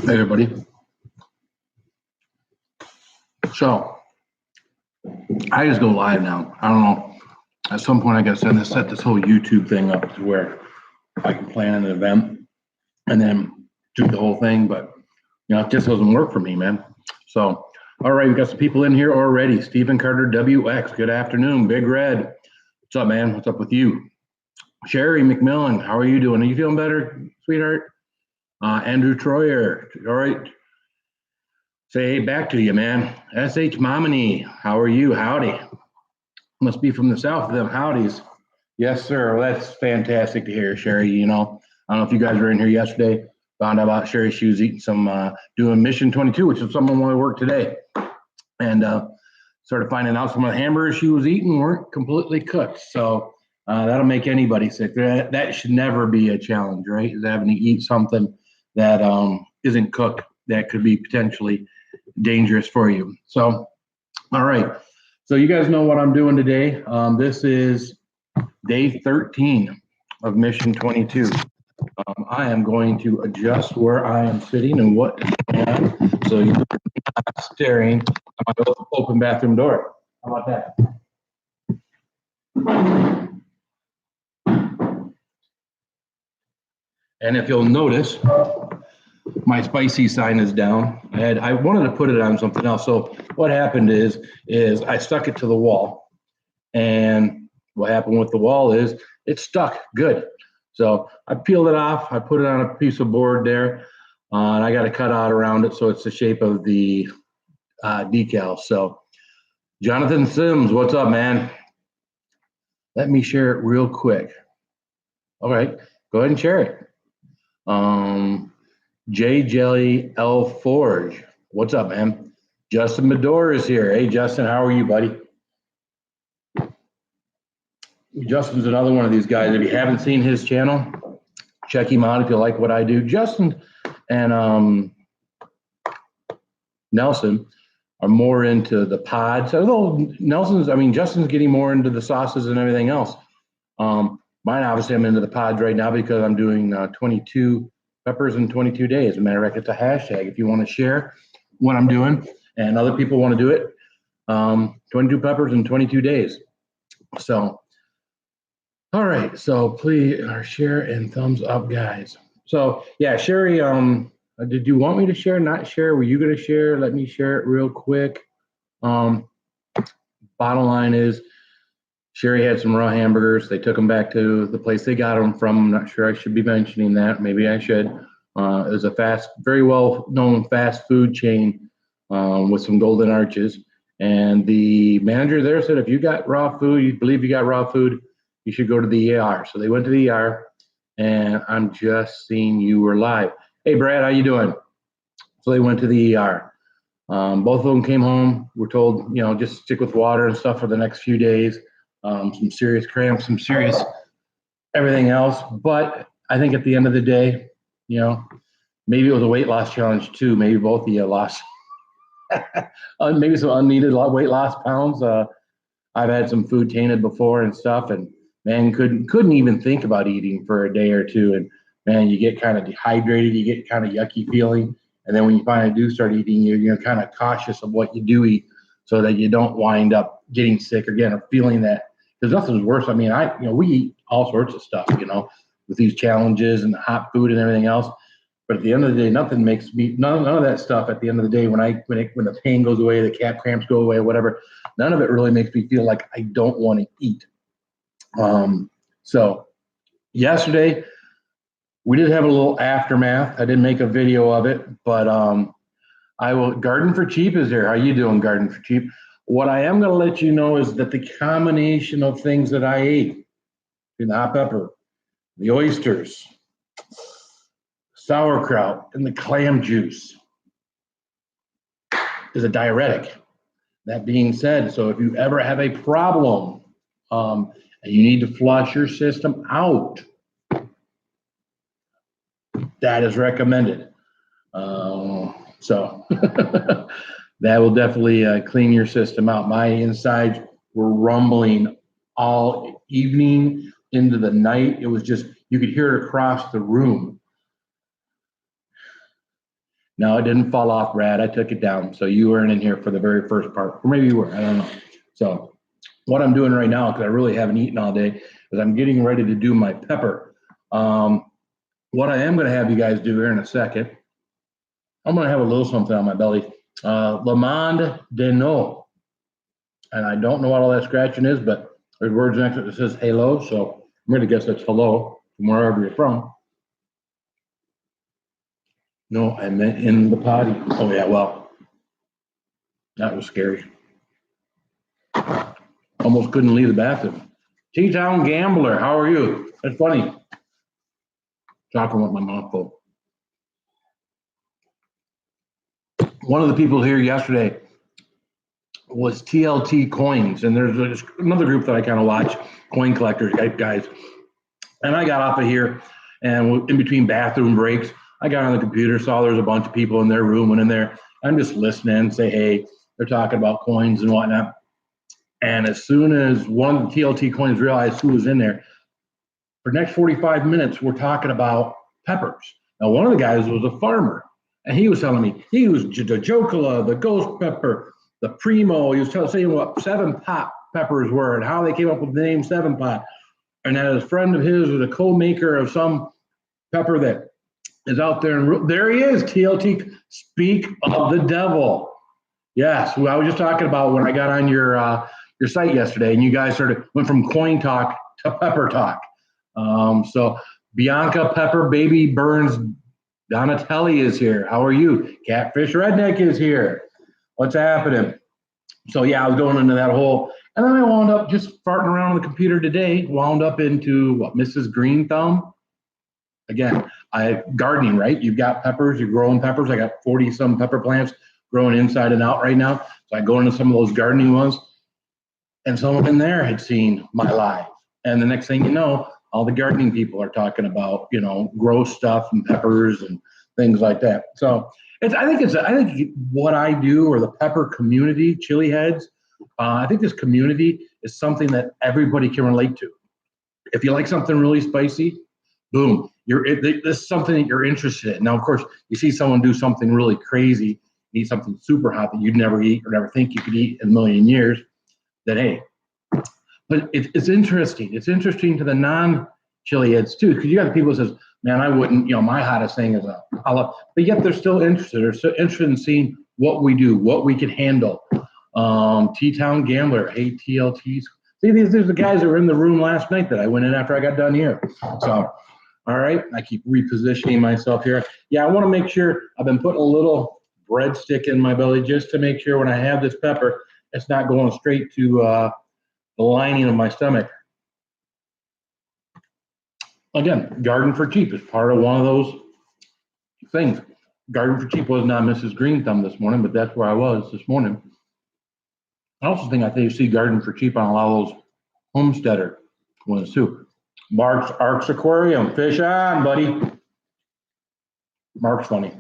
Hey everybody. So I just go live now. I don't know. At some point I gotta set this whole YouTube thing up to where I can plan an event and then do the whole thing, but it just doesn't work for me, man. So all right, we got some people in here already. Stephen Carter WX, good afternoon. Big Red. What's up, man? What's up with you? Sherry McMillan, how are you doing? Are you feeling better, sweetheart? Andrew Troyer, all right. Say hey back to you, man. SH Momini, how are you? Howdy. Must be from the south of them howdies. Yes, sir. Well, that's fantastic to hear, Sherry. I don't know if you guys were in here yesterday. Found out about Sherry. She was eating doing Mission 22, which is someone where I work today. And started finding out some of the hamburgers she was eating weren't completely cooked. So that'll make anybody sick. That should never be a challenge, right? Is having to eat something that isn't cooked that could be potentially dangerous for you. So, all right. So you guys know what I'm doing today. This is day 13 of Mission 22. I am going to adjust where I am sitting and what is going on, so you're not staring at my open bathroom door. How about that? And if you'll notice, my spicy sign is down. I wanted to put it on something else. So what happened is I stuck it to the wall, and what happened with the wall is it stuck good. So I peeled it off. I put it on a piece of board there, and I got to cut out around it so it's the shape of the decal. So Jonathan Sims, what's up, man? Let me share it real quick. All right, go ahead and share it. J Jelly L Forge, what's up, man? Justin Medore is here. Hey, Justin, how are you, buddy? Justin's another one of these guys. If you haven't seen his channel, check him out if you like what I do. Justin and Nelson are more into the pods. Although Justin's getting more into the sauces and everything else. Mine, obviously, I'm into the pods right now because I'm doing 22 peppers in 22 days. As a matter of fact, it's a hashtag if you want to share what I'm doing and other people want to do it. 22 peppers in 22 days. So, all right. So please share and thumbs up, guys. So yeah, Sherry, did you want me to share, not share? Were you going to share? Let me share it real quick. Bottom line is, Sherry had some raw hamburgers. They took them back to the place they got them from. I'm not sure I should be mentioning that. Maybe I should. It was a very well-known fast food chain with some golden arches. And the manager there said, if you got raw food, you believe you got raw food, you should go to the ER. So they went to the ER, and I'm just seeing you were live. Hey, Brad, how you doing? So they went to the ER. Both of them came home. We're told, just stick with water and stuff for the next few days. Some serious cramps, some serious everything else. But I think at the end of the day, maybe it was a weight loss challenge too. Maybe both of you lost maybe some unneeded weight loss pounds. I've had some food tainted before and stuff, and man, couldn't even think about eating for a day or two. And man, you get kind of dehydrated, you get kind of yucky feeling. And then when you finally do start eating, you're kind of cautious of what you do eat so that you don't wind up getting sick again or feeling that. Because nothing's worse. I mean, we eat all sorts of stuff, with these challenges and the hot food and everything else. But at the end of the day, nothing makes me none of that stuff. At the end of the day, when the pain goes away, the calf cramps go away, whatever, none of it really makes me feel like I don't want to eat. So yesterday we did have a little aftermath. I didn't make a video of it, but I will. Garden for Cheap is there. How you doing, Garden for Cheap? What I am going to let you know is that the combination of things that I ate, the hot pepper, the oysters, sauerkraut, and the clam juice, is a diuretic. That being said, so if you ever have a problem and you need to flush your system out, that is recommended. So that will definitely clean your system out. My insides were rumbling all evening into the night. It was just, you could hear it across the room. No, it didn't fall off, Brad. I took it down. So you weren't in here for the very first part. Or maybe you were. I don't know. So what I'm doing right now, because I really haven't eaten all day, is I'm getting ready to do my pepper. What I am going to have you guys do here in a second, I'm going to have a little something on my belly. Lamande de no. And I don't know what all that scratching is, but there's words next to it that says hello. So I'm going to guess that's hello from wherever you're from. No, I meant in the potty. Oh, yeah, well, that was scary. Almost couldn't leave the bathroom. T-Town Gambler, how are you? That's funny. Talking with my mouth full. One of the people here yesterday was TLT Coins, and there's another group that I kind of watch, coin collectors guys. And I got off of here, and in between bathroom breaks, I got on the computer, saw there's a bunch of people in their room, went in there. I'm just listening, say, hey, they're talking about coins and whatnot. And as soon as one of the TLT Coins realized who was in there, for the next 45 minutes, we're talking about peppers. Now, one of the guys was a farmer, and he was telling me he was the Jocola, the ghost pepper, the Primo. He was saying what 7-pot peppers were and how they came up with the name 7-pot. And that a friend of his was a co-maker of some pepper that is out there. And there he is, TLT. Speak of the devil. Yes, who I was just talking about when I got on your site yesterday, and you guys went from coin talk to pepper talk. So Bianca Pepper Baby Burns Donatelli is here. How are you? Catfish Redneck is here. What's happening? So yeah, I was going into that whole, and then I wound up just farting around on the computer today, wound up into what, Mrs. Green Thumb. Again, gardening, right? You've got peppers, you're growing peppers. I got 40 some pepper plants growing inside and out right now. So I go into some of those gardening ones, and someone in there had seen my live. And the next thing you know, all the gardening people are talking about, grow stuff and peppers and things like that. So I think what I do, or the pepper community, Chiliheads, I think this community is something that everybody can relate to. If you like something really spicy, boom, this is something that you're interested in. Now, of course, you see someone do something really crazy, eat something super hot that you'd never eat or never think you could eat in a million years, then hey. But it's interesting. It's interesting to the non-chili heads too, because you got the people that says, man, I wouldn't, my hottest thing is a olive. But yet they're still interested. They're still interested in seeing what we do, what we can handle. T-Town Gambler, hey, TLTs. See, these are the guys that were in the room last night that I went in after I got done here. So, all right, I keep repositioning myself here. Yeah, I want to make sure I've been putting a little breadstick in my belly just to make sure when I have this pepper, it's not going straight to the lining of my stomach. Again, garden for cheap is part of one of those things. Garden for cheap was not Mrs. Green Thumb this morning, but that's where I was this morning. I also think you see garden for cheap on a lot of those homesteader ones too. Mark's Arcs Aquarium, fish on, buddy. Mark's funny.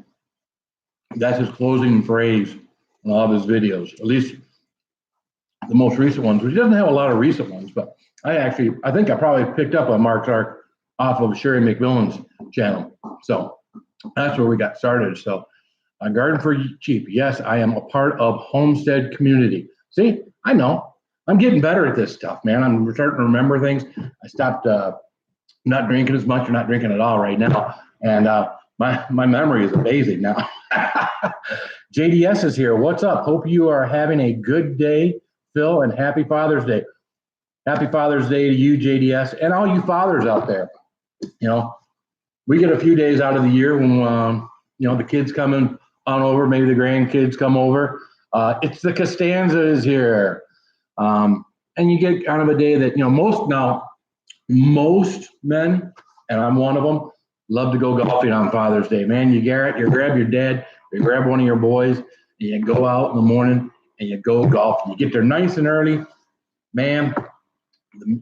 That's his closing phrase in all of his videos, at least the most recent ones, which doesn't have a lot of recent ones, but I think I probably picked up on Mark's Arc off of Sherry McMillan's channel. So that's where we got started. So garden for cheap. Yes, I am a part of homestead community. See, I know. I'm getting better at this stuff, man. I'm starting to remember things. I stopped not drinking as much or not drinking at all right now. And my memory is amazing now. JDS is here. What's up? Hope you are having a good day, Phil, and happy Father's Day. Happy Father's Day to you, JDS, and all you fathers out there. We get a few days out of the year when, the kids coming on over, maybe the grandkids come over. It's the Costanzas here. And you get kind of a day that, most men, and I'm one of them, love to go golfing on Father's Day. Man, you grab your dad, you grab one of your boys, and you go out in the morning and you go golfing. You get there nice and early. Man,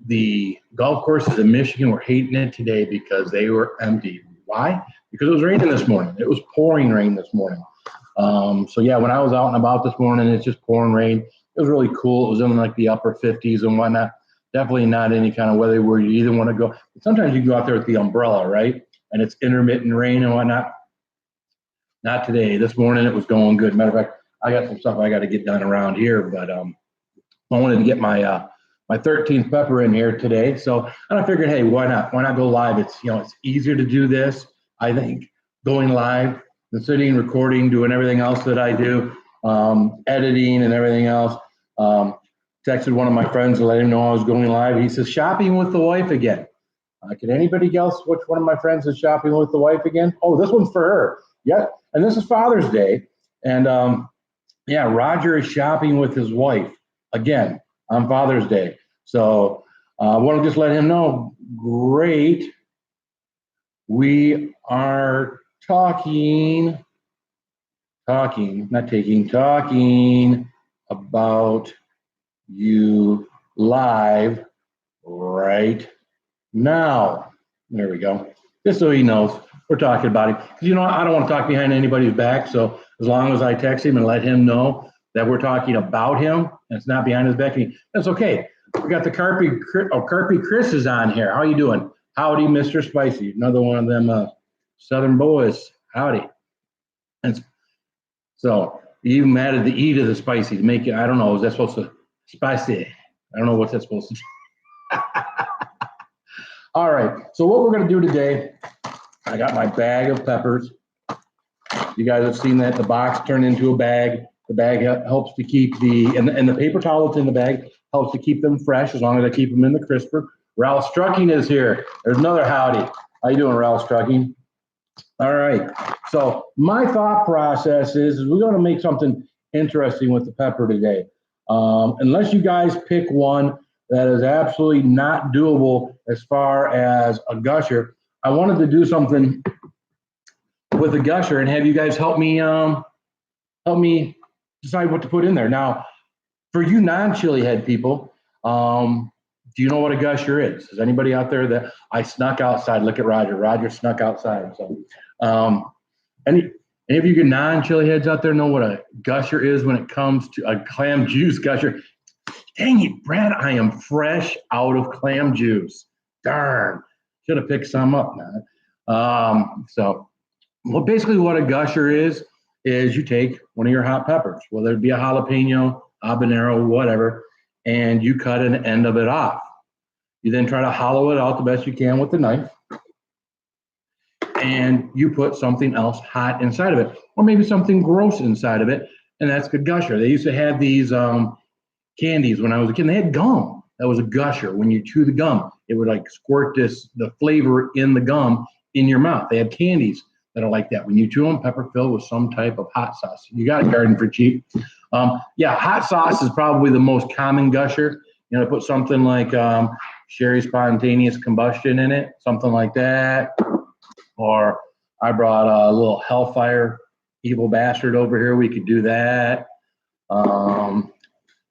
the golf courses in Michigan were hating it today because they were empty. Why? Because it was raining this morning. It was pouring rain this morning. So yeah, when I was out and about this morning, it's just pouring rain. It was really cool. It was in like the upper 50s and whatnot. Definitely not any kind of weather where you either want to go. Sometimes you can go out there with the umbrella, right? And it's intermittent rain and whatnot. Not today. This morning it was going good. Matter of fact, I got some stuff I got to get done around here, but I wanted to get my 13th pepper in here today. So and I figured, hey, why not? Why not go live? It's it's easier to do this, I think, going live than sitting, recording, doing everything else that I do, editing and everything else. Texted one of my friends to let him know I was going live. He says, shopping with the wife again. Can anybody guess which one of my friends is shopping with the wife again? Oh, this one's for her. Yeah, and this is Father's Day. And yeah, Roger is shopping with his wife again on Father's Day. So I want to just let him know, great. We are talking about you live right now. There we go. Just so he knows we're talking about him. Because I don't want to talk behind anybody's back. So as long as I text him and let him know that we're talking about him and it's not behind his back, that's okay. We got the Carpy Chris is on here. How you doing? Howdy, Mr. Spicy. Another one of them Southern boys. Howdy. And so you even added the E to the spicy to make it, I don't know, is that supposed to spicy? I don't know what that's supposed to do. All right, so what we're gonna do today, I got my bag of peppers. You guys have seen that, the box turned into a bag. The bag helps to keep and the paper towel that's in the bag helps to keep them fresh as long as I keep them in the crisper. Ralph Strucking is here. There's another howdy. How you doing, Ralph Strucking? All right, so my thought process is we're gonna make something interesting with the pepper today. Unless you guys pick one that is absolutely not doable as far as a gusher, I wanted to do something with a gusher and have you guys help me decide what to put in there. Now, for you non-Chilihead people, do you know what a gusher is? Is anybody out there that I snuck outside? Look at Roger. Roger snuck outside. So, any of you non-Chiliheads out there know what a gusher is when it comes to a clam juice gusher? Dang it, Brad! I am fresh out of clam juice. Darn, should have picked some up now. Well, basically, what a gusher is you take one of your hot peppers, whether it be a jalapeno, habanero, whatever, and you cut an end of it off. You then try to hollow it out the best you can with the knife, and you put something else hot inside of it, or maybe something gross inside of it, and that's the gusher. They used to have these candies when I was a kid. They had gum. That was a gusher. When you chew the gum, it would like squirt the flavor in the gum in your mouth. They had candies that are like that. When you chew them, pepper filled with some type of hot sauce. You got it, garden for cheap. Yeah, hot sauce is probably the most common gusher. Put something like sherry spontaneous combustion in it, something like that. Or I brought a little Hellfire Evil Bastard over here. We could do that.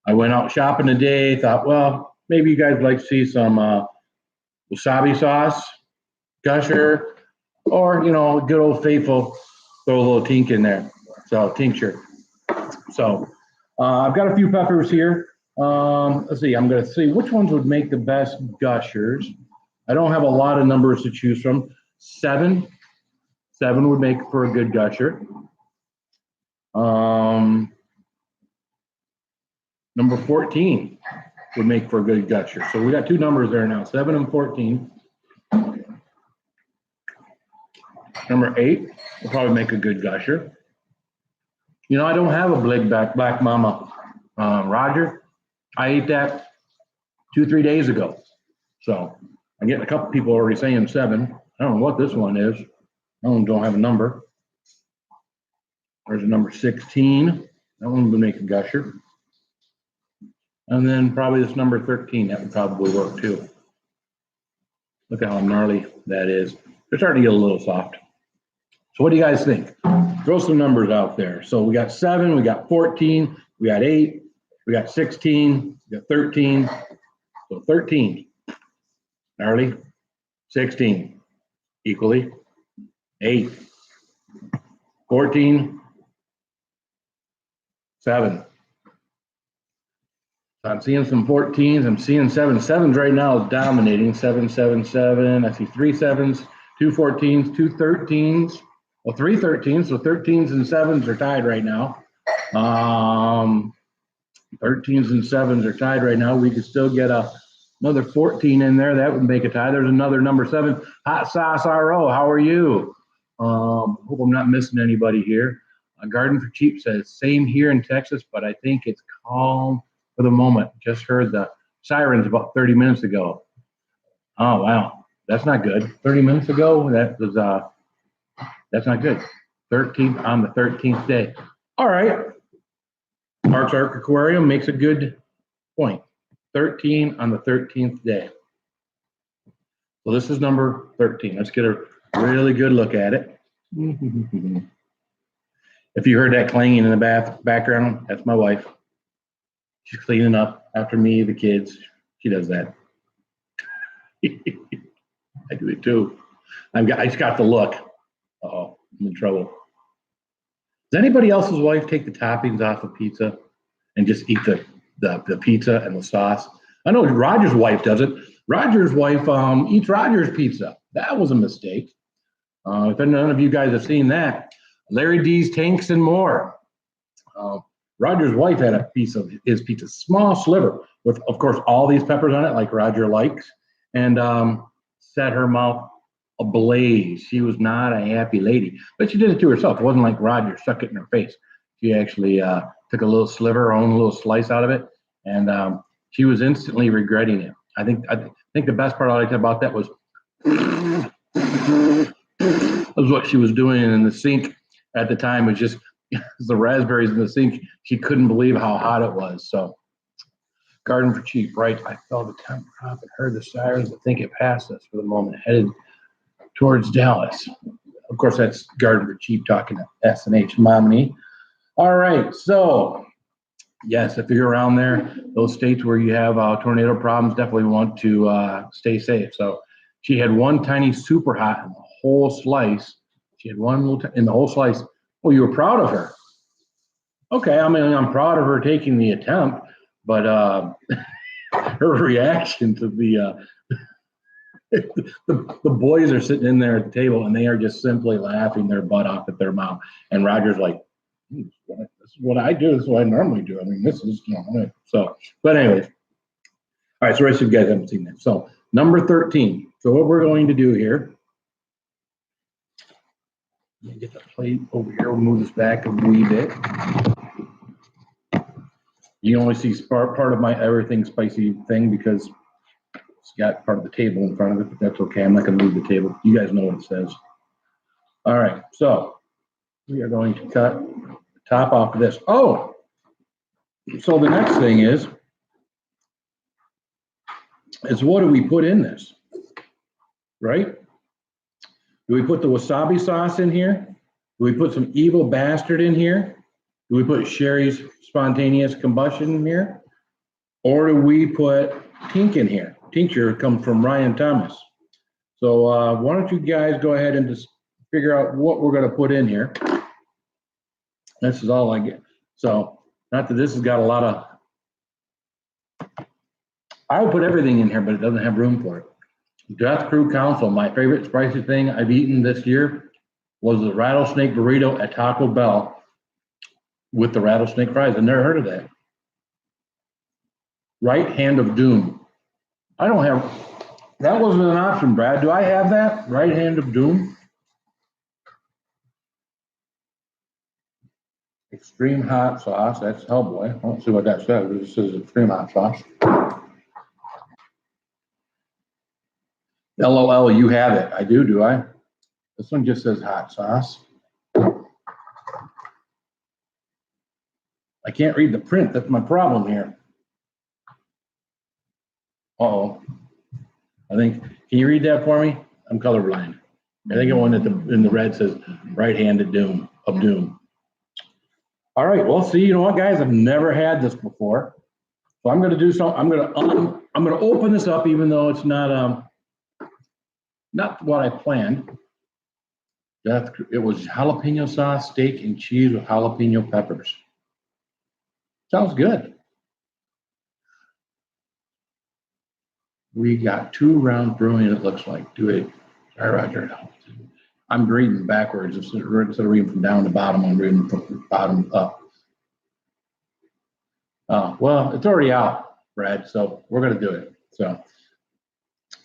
I went out shopping today, thought, well, maybe you guys would like to see some wasabi sauce, gusher, or, good old faithful, throw a little tink in there. So, tincture. So, I've got a few peppers here. Let's see, I'm going to see which ones would make the best gushers. I don't have a lot of numbers to choose from. Seven would make for a good gusher. Number 14 would make for a good gusher. So we got two numbers there now, 7 and 14. Number 8 will probably make a good gusher. I don't have a Black Mama, Roger. I ate that 2-3 days ago. So I'm getting a couple people already saying 7. I don't know what this one is. I don't have a number. There's a number 16. That one would make a gusher. And then probably this number 13, that would probably work too. Look at how gnarly that is. They're starting to get a little soft. So what do you guys think? Throw some numbers out there. So we got 7, we got 14, we got 8, we got 16, we got 13. So 13, gnarly, 16, equally, 8, 14, 7. I'm seeing some 14s. I'm seeing 7s right now is dominating. 7, 7, 7. I see 3 7s, 2 14s, 2 13s. Well, 313, so 13s and 7s are tied right now. 13s and 7s are tied right now. We could still get another 14 in there. That would make a tie. There's another number 7. Hot Sauce RO, how are you? Hope I'm not missing anybody here. Garden for Cheap says, same here in Texas, but I think it's calm for the moment. Just heard the sirens about 30 minutes ago. Oh, wow. That's not good. 30 minutes ago, that's not good. 13th on the 13th day. All right. Mark's Ark Aquarium makes a good point. 13 on the 13th day. So this is number 13. Let's get a really good look at it. If you heard that clanging in the background, that's my wife. She's cleaning up after me, the kids. She does that. I do it too. I just got the look. Uh-oh, I'm in trouble. Does anybody else's wife take the toppings off of pizza and just eat the pizza and the sauce? I know Roger's wife does it. Roger's wife eats Roger's pizza. That was a mistake. If none of you guys have seen that, Larry D's Tanks and More. Roger's wife had a piece of his pizza, small sliver, with, of course, all these peppers on it, like Roger likes, and set her mouth ablaze. She was not a happy lady, but she did it to herself. It wasn't like Roger stuck it in her face. She actually took a little sliver, her own little slice out of it, and she was instantly regretting it. I think the best part I liked about that was what she was doing in the sink at the time. Was just the raspberries in the sink. She couldn't believe how hot it was. So, Garden for Cheap, right? I felt the temp drop and heard the sirens. I think it passed us for the moment, headed towards Dallas. Of course, that's Garden for Cheap talking to S&H Mommy. All right, so yes, if you're around there, those states where you have tornado problems, definitely want to stay safe. So she had one tiny super hot in the whole slice. She had one little in the whole slice. Well, you were proud of her. Okay, I mean, I'm proud of her taking the attempt, but her reaction to the boys are sitting in there at the table and they are just simply laughing their butt off at their mom. And Roger's like, this is what I do. This is what I normally do. I mean, this is, so, but anyways. All right, so the rest of you guys haven't seen that. So number 13. So what we're going to do here, let me get the plate over here. We'll move this back a wee bit. You only see part of my everything spicy thing because it's got part of the table in front of it, but that's okay. I'm not going to move the table. You guys know what it says. All right, so we are going to cut the top off of this. Oh, so the next thing is what do we put in this, right? Do we put the wasabi sauce in here? Do we put some Evil Bastard in here? Do we put Sherry's Spontaneous Combustion in here? Or do we put Tink in here? Tincture comes from Ryan Thomas. So why don't you guys go ahead and just figure out what we're going to put in here. This is all I get. So not that this has got a lot of, I would put everything in here, but it doesn't have room for it. Death Crew Council, my favorite spicy thing I've eaten this year was the rattlesnake burrito at Taco Bell with the rattlesnake fries. I've never heard of that. Right Hand of Doom. I don't have, that wasn't an option, Brad. Do I have that? Right Hand of Doom? Extreme hot sauce. That's Hellboy. I don't see what that says. It says extreme hot sauce. LOL, you have it. I do I? This one just says hot sauce. I can't read the print. That's my problem here. Uh-oh. I think, can you read that for me? I'm colorblind. I think the one that in the red says right-handed doom of doom. All right, well, see, you know what, guys? I've never had this before. So I'm gonna do something. I'm gonna open this up, even though it's not what I planned. It was jalapeno sauce, steak, and cheese with jalapeno peppers. Sounds good. We got 2 rounds brewing, it looks like. Do it. Sorry, Roger. I'm reading backwards instead of reading from down to bottom. I'm reading from bottom up. Well, it's already out, Brad. So we're gonna do it. So I'm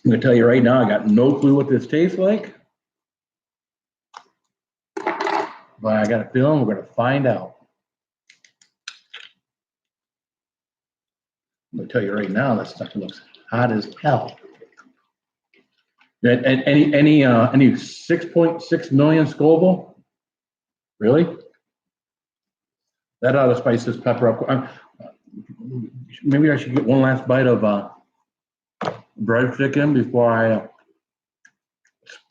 gonna tell you right now, I got no clue what this tastes like, but I got a feeling we're gonna find out. I'm gonna tell you right now, that stuff looks hot as hell. And any 6.6 million Scoville? Really? That ought to spice this pepper up. Maybe I should get one last bite of bread chicken before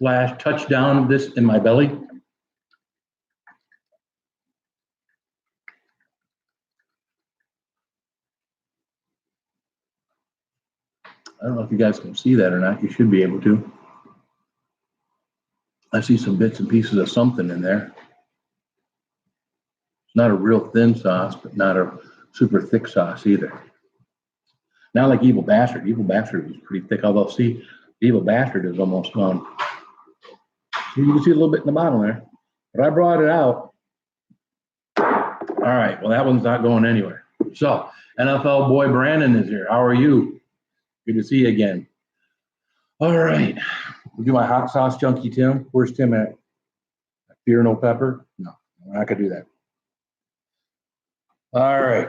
I touch down this in my belly. I don't know if you guys can see that or not. You should be able to. I see some bits and pieces of something in there. It's not a real thin sauce, but not a super thick sauce either. Not like Evil Bastard. Evil Bastard was pretty thick, although see, Evil Bastard is almost gone. So you can see a little bit in the bottom there. But I brought it out. All right, well, that one's not going anywhere. So, NFL boy Brandon is here. How are you? Good to see you again. All right, we'll do my hot sauce junkie, Tim. Where's Tim at? Fear no pepper? No, I'm not gonna do that. All right.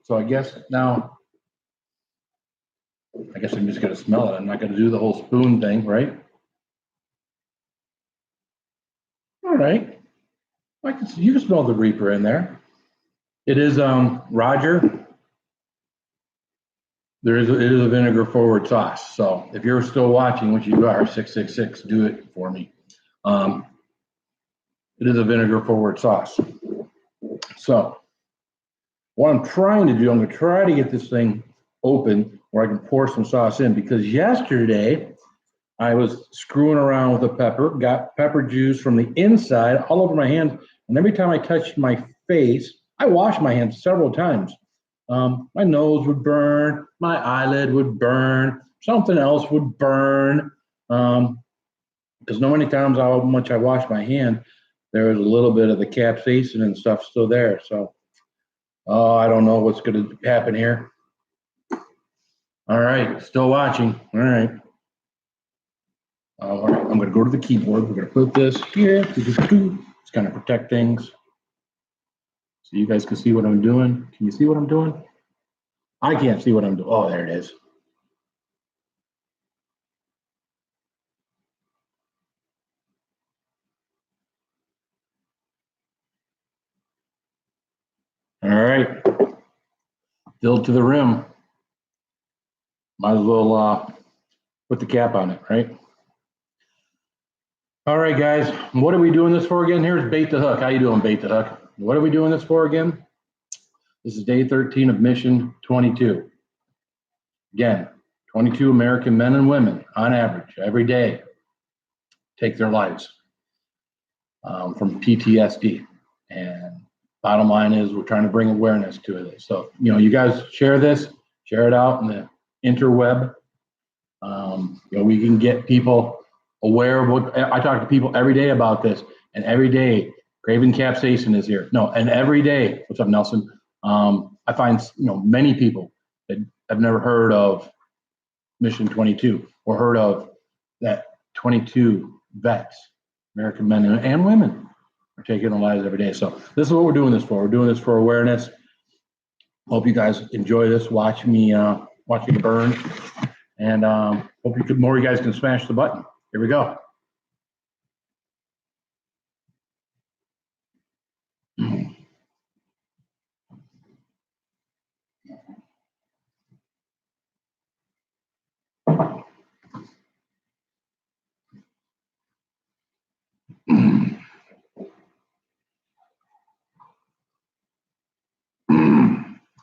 So I guess now, I'm just gonna smell it. I'm not gonna do the whole spoon thing, right? All right. You can smell the Reaper in there. It is Roger. It is a vinegar forward sauce. So if you're still watching, which you are, 666, do it for me. It is a vinegar forward sauce. So what I'm trying to do, I'm going to try to get this thing open where I can pour some sauce in, because yesterday I was screwing around with the pepper, got pepper juice from the inside all over my hands, and every time I touched my face, I washed my hands several times. My nose would burn, my eyelid would burn, something else would burn, because no many times how much I washed my hand, there was a little bit of the capsaicin and stuff still there. So, I don't know what's going to happen here. All right, still watching. All right. All right, I'm going to go to the keyboard. We're going to put this here. It's going to protect things. So you guys can see what I'm doing. Can you see what I'm doing? I can't see what I'm doing. Oh, there it is. All right. Filled to the rim. Might as well put the cap on it, right? All right, guys. What are we doing this for again? Here's Bait the Hook. How you doing, Bait the Hook? What are we doing this for again? This is day 13 of mission 22. Again, 22 American men and women, on average, every day, take their lives from PTSD. And bottom line is, we're trying to bring awareness to it. So, you guys share this, share it out in the interweb. We can get people aware of what I talk to people every day about this, and every day Craven Capsaicin is here. No, and every day, what's up, Nelson? I find many people that have never heard of Mission 22 or heard of that 22 vets, American men and women, are taking their lives every day. So this is what we're doing this for. We're doing this for awareness. Hope you guys enjoy this. Watch me burn, and hope more of you guys can smash the button. Here we go.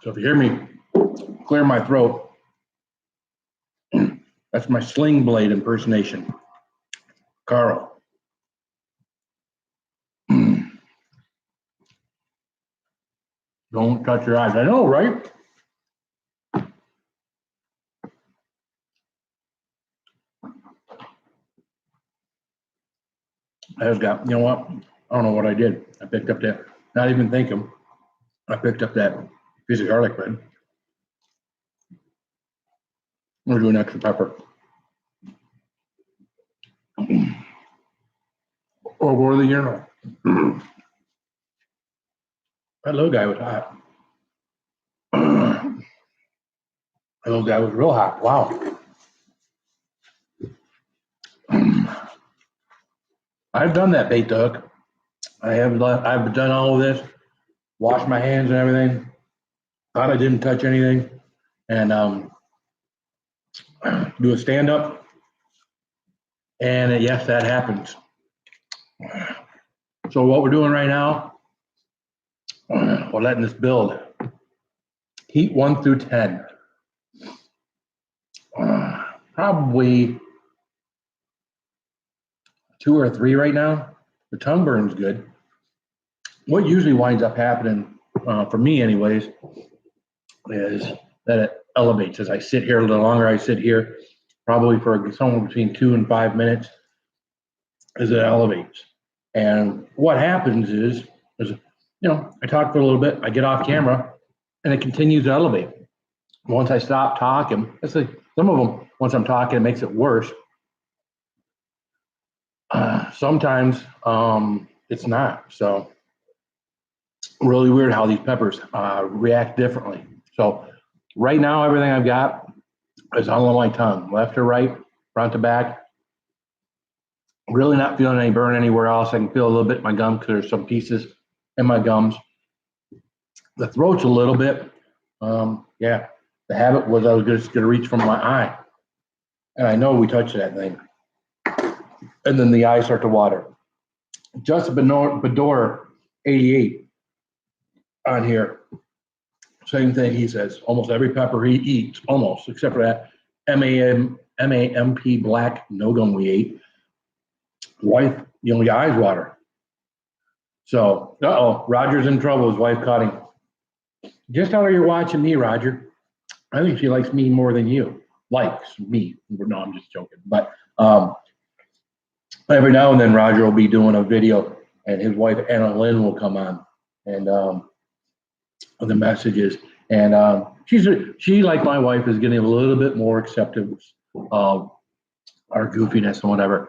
So if you hear me clear my throat, that's my sling blade impersonation. Carl. Don't touch your eyes. I know, right? I just got, you know what? I don't know what I did. I picked up that, not even thinking, I picked up that piece of garlic bread. We're doing extra pepper. Over the urinal. That little guy was hot. That little guy was real hot. Wow. I've done that bait the hook. I've done all of this, washed my hands and everything. Thought I didn't touch anything, and do a stand up. And yes, that happens. So what we're doing right now, we're letting this build. Heat 1 through 10. Probably 2 or 3 right now. The tongue burn's good. What usually winds up happening, for me anyways, is that it elevates as I sit here. The longer I sit here, probably for somewhere between 2 and 5 minutes, as it elevates. And what happens is, I talk for a little bit, I get off camera, and it continues to elevate. Once I stop talking, it's like some of them, once I'm talking, it makes it worse. Sometimes it's not. So really weird how these peppers react differently. So right now, everything I've got is all on my tongue, left to right, front to back. Really not feeling any burn anywhere else. I can feel a little bit in my gum because there's some pieces in my gums. The throat's a little bit. Yeah, the habit was I was just going to reach from my eye. And I know we touched that thing. And then the eyes start to water. Just Bedore 88 on here. Same thing he says. Almost every pepper he eats, almost, except for that MAMP black no gum we ate. Wife, your eyes water. So, Roger's in trouble. His wife caught him. Just tell her you're watching me, Roger. I think she likes me more than you. Likes me. No, I'm just joking. But every now and then, Roger will be doing a video, and his wife Anna Lynn will come on, and the messages. And she, like my wife, is getting a little bit more acceptance of our goofiness and whatever.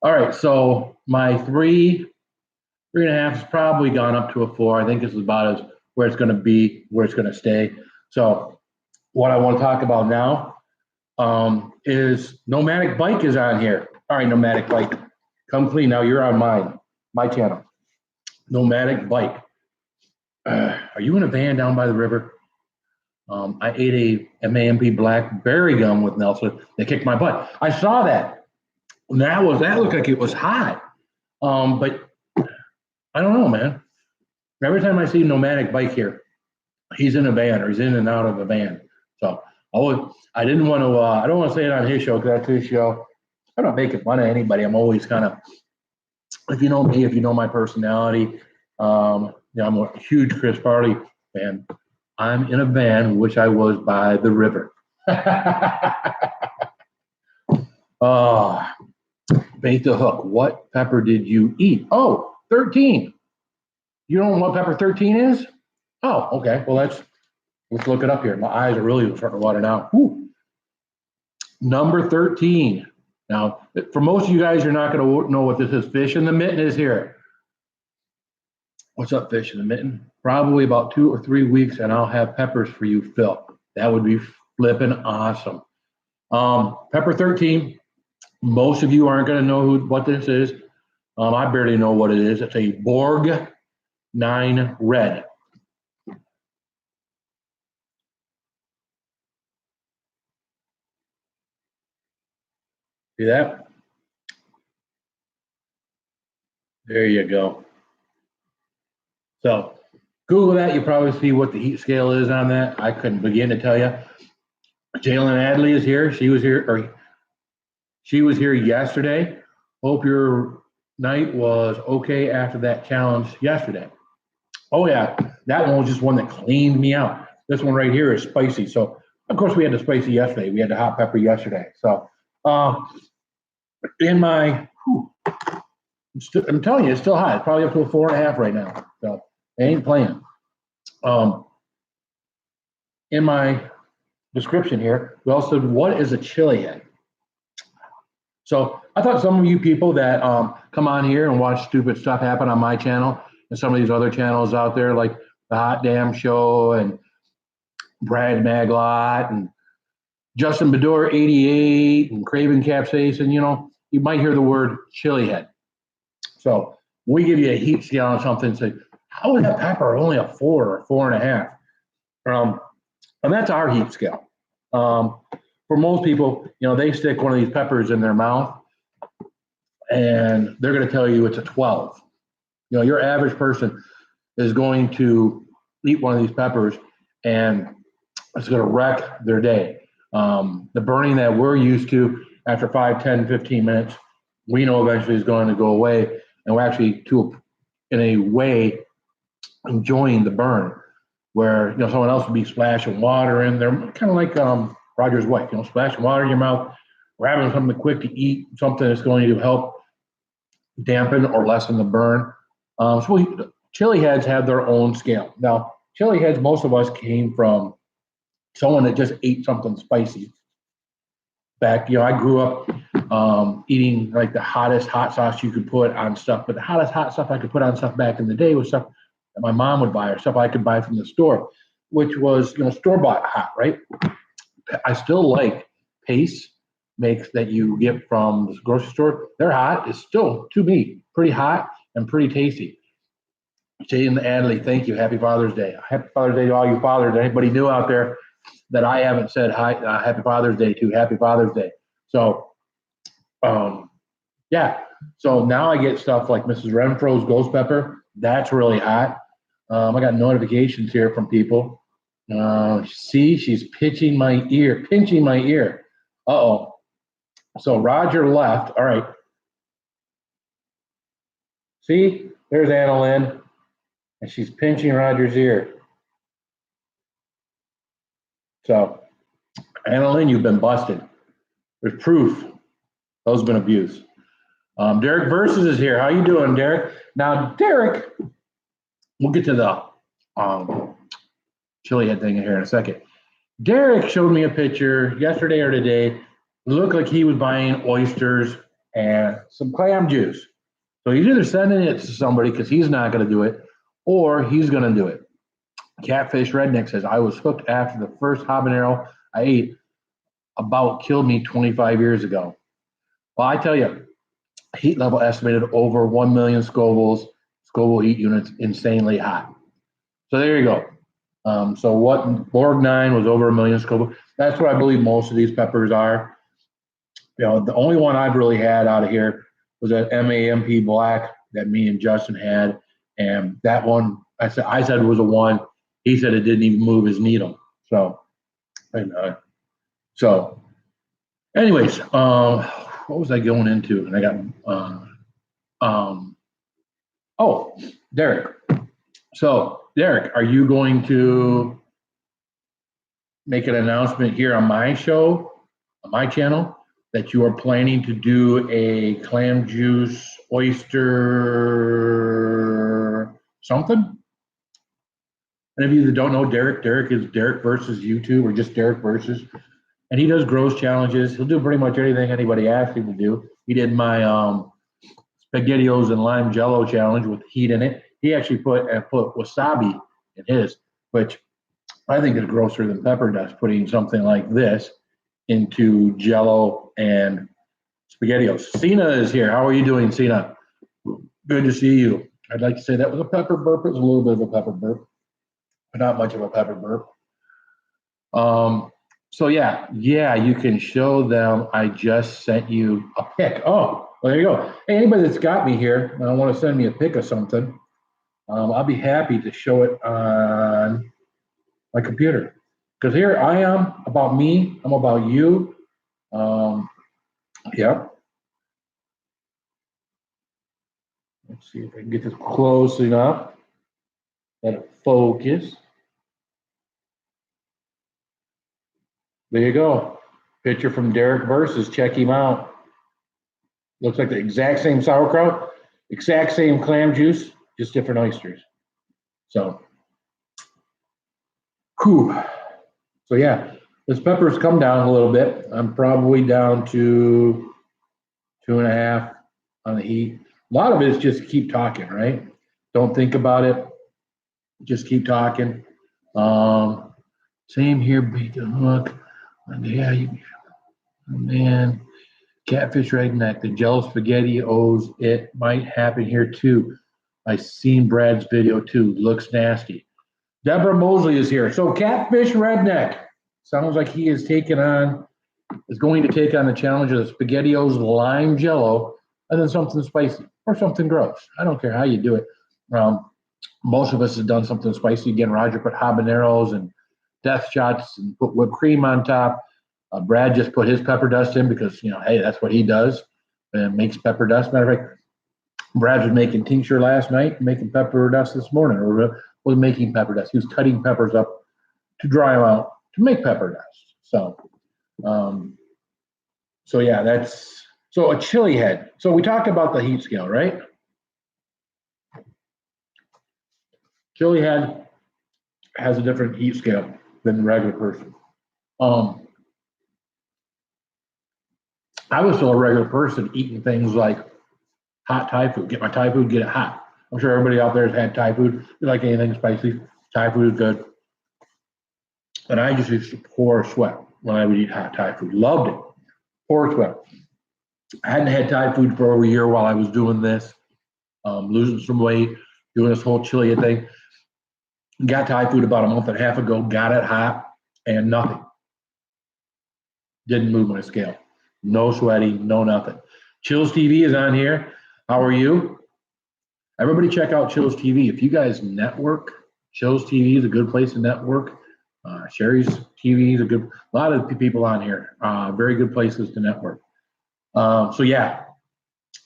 All right, so my 3.5 has probably gone up to a 4. I think this is about as where it's going to be, where it's going to stay. So what I want to talk about now is Nomadic Bike is on here. All right, Nomadic Bike, come clean. Now you're on my channel. Nomadic Bike. Are you in a van down by the river? I ate a MAMP black berry gum with Nelson. They kicked my butt. I saw that. That looked like it was hot. But I don't know, man. Every time I see Nomadic Bike here, he's in a van or he's in and out of a van. So I didn't want to. I don't want to say it on his show because that's his show. I'm not making fun of anybody. I'm always kind of, if you know me, if you know my personality, I'm a huge Chris Farley fan. I'm in a van, which I was by the river. Bait the hook. What pepper did you eat? Oh, 13. You don't know what pepper 13 is? Oh, okay. Well, let's look it up here. My eyes are really starting to water now. Whew. Number 13. Now, for most of you guys, you're not going to know what this is. Fish in the Mitten is here. What's up, Fish in the Mitten? Probably about 2 or 3 weeks, and I'll have peppers for you, Phil. That would be flipping awesome. Pepper 13. Most of you aren't going to know what this is. I barely know what it is. It's a Borg 9 red. See that? There you go. So Google that. You probably see what the heat scale is on that. I couldn't begin to tell you. Jalen Adley is here. She was here yesterday. Hope your night was okay after that challenge yesterday. Oh yeah, that one was just one that cleaned me out. This one right here is spicy. So of course we had the spicy yesterday. We had the hot pepper yesterday. So in my I'm telling you, it's still hot. It's probably up to a 4.5 right now. So it ain't playing. Um, in my description here, we also said, what is a Chilihead? So I thought some of you people that come on here and watch stupid stuff happen on my channel and some of these other channels out there, like the Hot Damn Show and Brad Maglot and Justin Bedore 88 and Craven Capsaicin, you might hear the word Chilihead. So we give you a heat scale on something and say, how is that pepper only a 4 or 4.5? And that's our heat scale. For most people, they stick one of these peppers in their mouth and they're going to tell you it's a 12. Your average person is going to eat one of these peppers and it's going to wreck their day. The burning that we're used to after 5, 10, 15 minutes, we know eventually is going to go away. And we're actually, in a way, enjoying the burn where, someone else would be splashing water in there, kind of like Roger's wife, splashing water in your mouth, grabbing something quick to eat, something that's going to help dampen or lessen the burn. Chili heads have their own scale. Now, chili heads, most of us came from someone that just ate something spicy. Back, I grew up eating like the hottest hot sauce you could put on stuff, but the hottest hot stuff I could put on stuff back in the day was stuff that my mom would buy or stuff I could buy from the store, which was store-bought hot, right? I still like Pace makes that you get from the grocery store. They're hot. It's still, to me, pretty hot and pretty tasty. Jay and Adley, thank you. Happy Father's Day. Happy Father's Day to all you fathers. Anybody new out there that I haven't said hi, Happy Father's Day to, Happy Father's Day. So, yeah. So now I get stuff like Mrs. Renfro's Ghost Pepper. That's really hot. I got notifications here from people. See, she's pinching my ear. Uh-oh. So Roger left. All right. See, there's Anna Lynn, and she's pinching Roger's ear. So, Anna Lynn, you've been busted. There's proof. Those have been abused. Derek Versus is here. How you doing, Derek? Now, Derek, we'll get to the chili head thing in here in a second. Derek showed me a picture yesterday or today. It looked like he was buying oysters and some clam juice. So he's either sending it to somebody because he's not going to do it, or he's going to do it. Catfish Redneck says, I was hooked after the first habanero I ate about killed me 25 years ago. Well, I tell you, heat level estimated over 1 million Scoville heat units, insanely hot. So there you go. So what Borg 9 was over 1 million Scoville. That's what I believe most of these peppers are. The only one I've really had out of here was that MAMP Black that me and Justin had. And that one, I said was a 1. He said it didn't even move his needle. So, anyways, what was I going into? And I got, Derek. So, Derek, are you going to make an announcement here on my show, on my channel, that you are planning to do a clam juice, oyster, something? And if you that don't know Derek is Derek Versus YouTube or just Derek Versus. And he does gross challenges. He'll do pretty much anything anybody asks him to do. He did my SpaghettiOs and lime jello challenge with heat in it. He actually put wasabi in his, which I think is grosser than pepper dust, putting something like this into jello and SpaghettiOs. Cena is here. How are you doing, Cena? Good to see you. I'd like to say that was a pepper burp. It was a little bit of a pepper burp, but not much of a pepper burp. So yeah, you can show them. I just sent you a pic. Oh, well, there you go. Hey, anybody that's got me here and want to send me a pic of something, I'll be happy to show it on my computer. Because here I am about me. I'm about you. Yeah. Let's see if I can get this close enough. Let it focus. There you go. Picture from Derek Versus. Check him out. Looks like the exact same sauerkraut. Exact same clam juice, just different oysters. So, whew. So yeah, this pepper's come down a little bit. I'm probably down to 2.5 on the heat. A lot of it is just keep talking, right? Don't think about it. Just keep talking. Um, Same here, bacon hook. Yeah, man. Catfish redneck. The Jello spaghetti owes it might happen here too. I seen Brad's video too. Looks nasty. Deborah Mosley is here. So Catfish Redneck sounds like he is going to take on the challenge of the SpaghettiOs lime Jello, and then something spicy or something gross. I don't care how you do it. Um, most of us have done something spicy. Again, Roger put habaneros and death shots and put whipped cream on top. Brad just put his pepper dust in because, hey, that's what he does and makes pepper dust. Matter of fact, Brad was making tincture last night, making pepper dust this morning, or was making pepper dust. He was cutting peppers up to dry them out to make pepper dust. Um, so yeah, so a chili head. So we talked about the heat scale, right? Chili head has a different heat scale than the regular person. Um, I was still a regular person eating things like hot Thai food. Get my Thai food, get it hot. I'm sure everybody out there has had Thai food. If you like anything spicy, Thai food is good. And I just used to pour sweat when I would eat hot Thai food. Loved it. Pour sweat. I hadn't had Thai food for over a year while I was doing this, losing some weight, doing this whole chili thing. Got Thai food about a month and a half ago, got it hot, and nothing. Didn't move my scale. No sweating, no nothing. Chills TV is on here. How are you? Everybody check out Chills TV. If you guys network, Chills TV is a good place to network. Sherry's TV is a lot of people on here. Very good places to network. So yeah,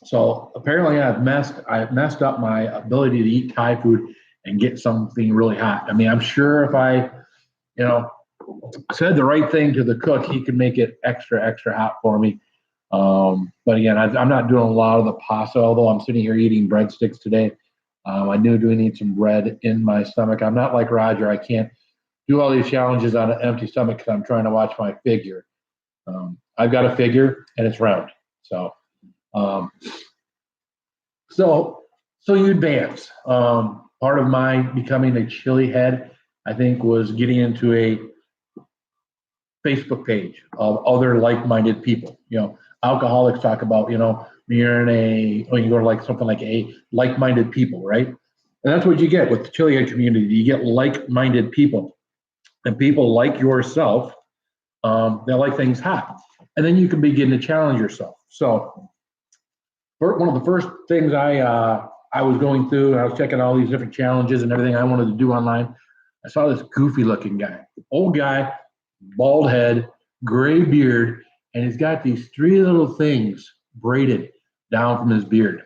so apparently I've messed up my ability to eat Thai food and get something really hot. I mean, I'm sure if I, you know, said the right thing to the cook, he could make it extra, extra hot for me. But again, I'm not doing a lot of the pasta, although I'm sitting here eating breadsticks today. I do need some bread in my stomach. I'm not like Roger. I can't do all these challenges on an empty stomach because I'm trying to watch my figure. I've got a figure and it's round. So, um, so you advance. Part of my becoming a chili head, I think, was getting into a Facebook page of other like-minded people. Alcoholics talk about, you're when you go to like something like a like-minded people, right? And that's what you get with the chili head community. You get like-minded people, and people like yourself. They like things hot, and then you can begin to challenge yourself. So, one of the first things I was going through, and I was checking all these different challenges and everything I wanted to do online. I saw this goofy-looking guy, old guy, bald head, gray beard, and he's got these three little things braided down from his beard.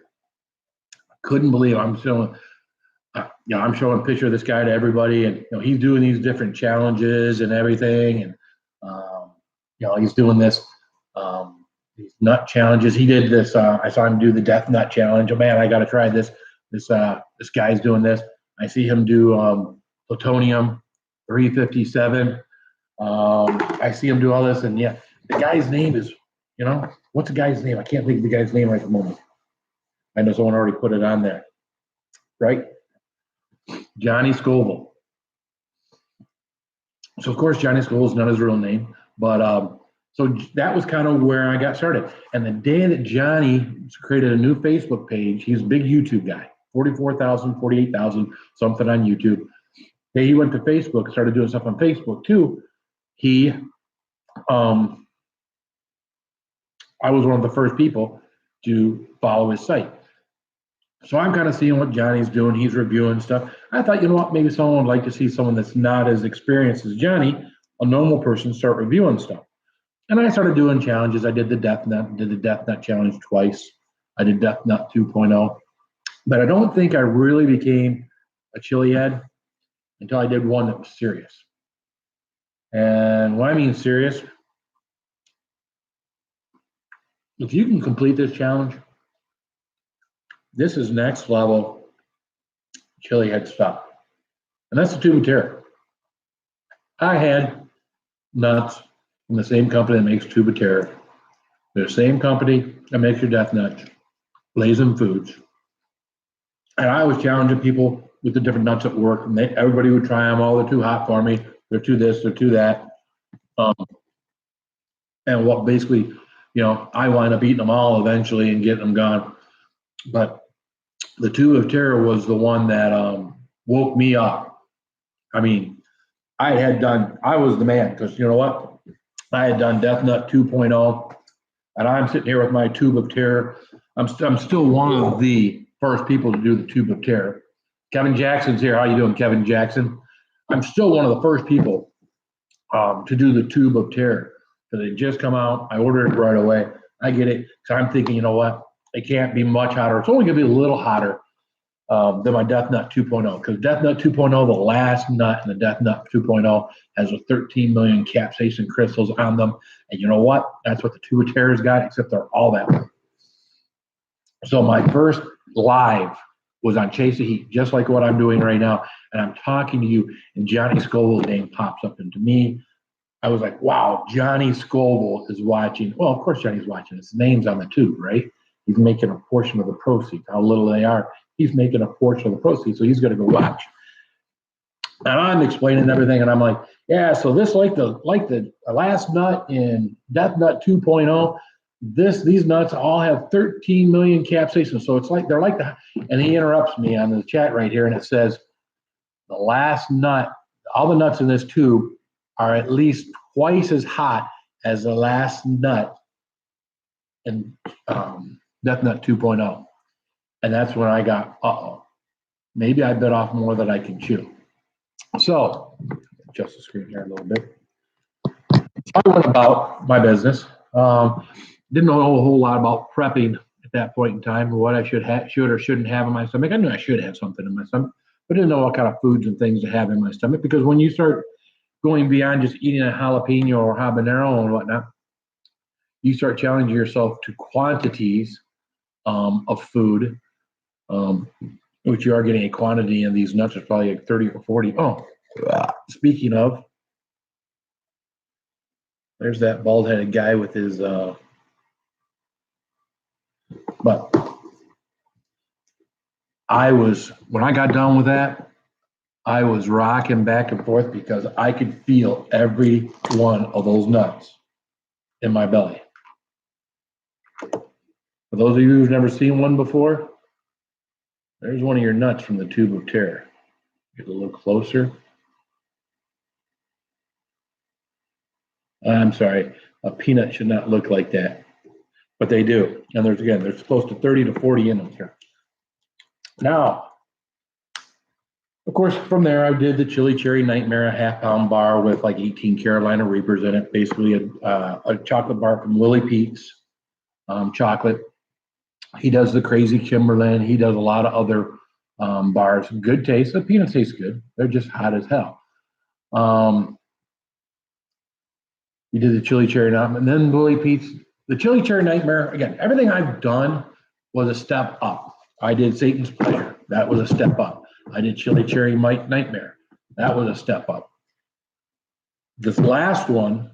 Couldn't believe it. I'm showing a picture of this guy to everybody, and he's doing these different challenges and everything, and he's doing this these nut challenges. He did this. I saw him do the death nut challenge. Oh man, I got to try this. This guy's doing this. I see him do plutonium 357. I see him do all this, and yeah, the guy's name is, what's the guy's name? I can't think of the guy's name right at the moment. I know someone already put it on there, right? Johnny Scoville. So of course, Johnny Scoville is not his real name, but so that was kind of where I got started. And the day that Johnny created a new Facebook page, he's a big YouTube guy, 44,000, 48,000, something on YouTube. He went to Facebook, started doing stuff on Facebook too. I was one of the first people to follow his site. So I'm kind of seeing what Johnny's doing. He's reviewing stuff. I thought, what, maybe someone would like to see someone that's not as experienced as Johnny, a normal person, start reviewing stuff. And I started doing challenges. I did the Death Nut challenge twice. I did Death Nut 2.0. But I don't think I really became a chili head until I did one that was serious. And when I mean serious, if you can complete this challenge, This is next level Chilihead stuff. And that's the tube of terror. I had nuts from the same company that makes tube of terror. They're the same company that makes your death nuts, Blazing Foods. And I was challenging people with the different nuts at work, and everybody would try them. Oh, they're too hot for me. They're too this, they're too that. Um, and what basically, I wind up eating them all eventually and getting them gone. But the tube of terror was the one that woke me up. I mean, I was the man, because you know what? I had done Death Nut 2.0, and I'm sitting here with my tube of terror. I'm still one of the first people to do the tube of terror. Kevin Jackson's here. How you doing, Kevin Jackson? I'm still one of the first people to do the tube of terror, because it just come out. I ordered it right away. I get it, because I'm thinking, you know what? It can't be much hotter. It's only going to be a little hotter than my Death Nut 2.0, because Death Nut 2.0, the last nut in the Death Nut 2.0, has a 13 million capsaicin crystals on them. And you know what? That's what the tube of terror's got, except they're all that way. So my first live was on Chase the Heat, just like what I'm doing right now. And I'm talking to you, and Johnny Scoville's name pops up into me. I was like, wow, Johnny Scoville is watching. Well, of course Johnny's watching. His name's on the tube, right? He's making a portion of the proceeds, how little they are. He's making a portion of the proceeds, so he's going to go watch. And I'm explaining everything, and I'm like, yeah, so this like the last nut in Death Nut 2.0, these nuts all have 13 million capsaicin. So it's like they're like the, and he interrupts me on the chat right here, and it says the last nut, all the nuts in this tube are at least twice as hot as the last nut in Death Nut 2.0. And that's when I got, maybe I bit off more than I can chew. So, adjust the screen here a little bit. I went about my business. Didn't know a whole lot about prepping at that point in time, or what I should or shouldn't have in my stomach. I knew I should have something in my stomach, but didn't know what kind of foods and things to have in my stomach, because when you start going beyond just eating a jalapeno or habanero and whatnot, you start challenging yourself to quantities of food, which you are getting a quantity in these nuts. Is probably like 30 or 40. Oh, speaking of, there's that bald-headed guy with his, but when I got done with that, I was rocking back and forth, because I could feel every one of those nuts in my belly. For those of you who've never seen one before, there's one of your nuts from the tube of terror. Get a little closer. I'm sorry, a peanut should not look like that, but they do. And there's close to 30 to 40 in them here. Now, of course, from there, I did the Chili Cherry Nightmare, a half-pound bar with like 18 Carolina Reapers in it, basically a chocolate bar from Willie Pete's chocolate. He does the Crazy Kimberlin. He does a lot of other bars. Good taste. The peanuts taste good. They're just hot as hell. You did the Chili Cherry Nightmare, and then Willie Pete's. The Chili Cherry Nightmare, again, everything I've done was a step up. I did Satan's Pleasure. That was a step up. I did Chili Cherry Nightmare. That was a step up. This last one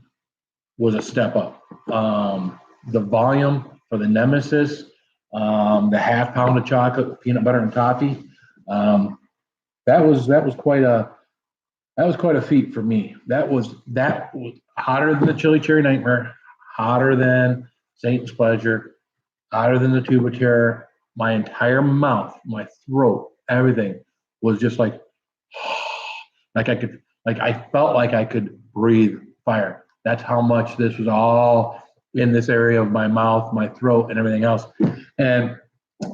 was a step up. The volume for the Nemesis, the half pound of chocolate with peanut butter and toffee, that was quite a feat for me. That was hotter than the Chili Cherry Nightmare, hotter than Satan's Pleasure, hotter than the Tube of Terror. My entire mouth, my throat, everything was just like I felt like I could breathe fire. That's how much this was all in this area of my mouth, my throat, and everything else. And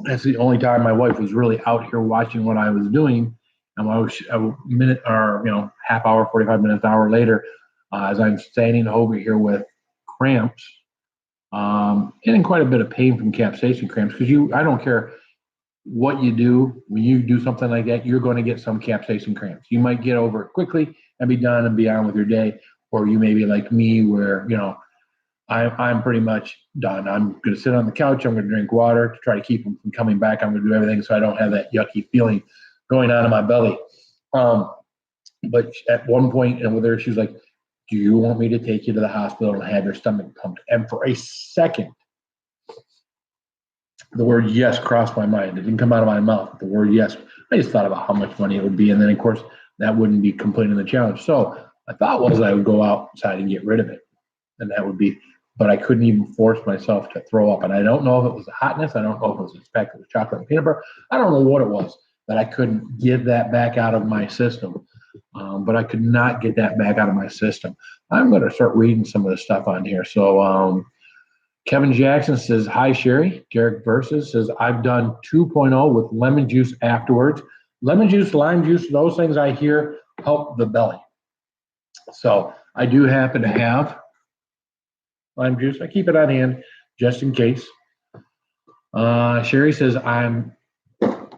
that's the only time my wife was really out here watching what I was doing. And I was a minute or half hour, 45 minutes, hour later, as I'm standing over here with cramps, and in quite a bit of pain from capsaicin cramps, because I don't care what you do, when you do something like that, you're going to get some capsaicin cramps. You might get over it quickly and be done and be on with your day, or you may be like me, where I'm pretty much done. I'm going to sit on the couch. I'm going to drink water to try to keep them from coming back. I'm going to do everything so I don't have that yucky feeling going on in my belly. But at one point, and with her, she was like, "Do you want me to take you to the hospital and have your stomach pumped?" And for a second, the word yes crossed my mind. It didn't come out of my mouth. The word yes. I just thought about how much money it would be. And then, of course, that wouldn't be completing the challenge. So I thought was I would go outside and get rid of it. And that would be, but I couldn't even force myself to throw up. And I don't know if it was the hotness. I don't know if it was the fact that it was chocolate and peanut butter. I don't know what it was that I couldn't get that back out of my system. But I could not get that back out of my system. I'm going to start reading some of the stuff on here. So, Kevin Jackson says, "Hi, Sherry." Derek Versus says, "I've done 2.0 with lemon juice afterwards. Lemon juice, lime juice, those things I hear help the belly. So I do happen to have lime juice. I keep it on hand just in case." Sherry says, "I'm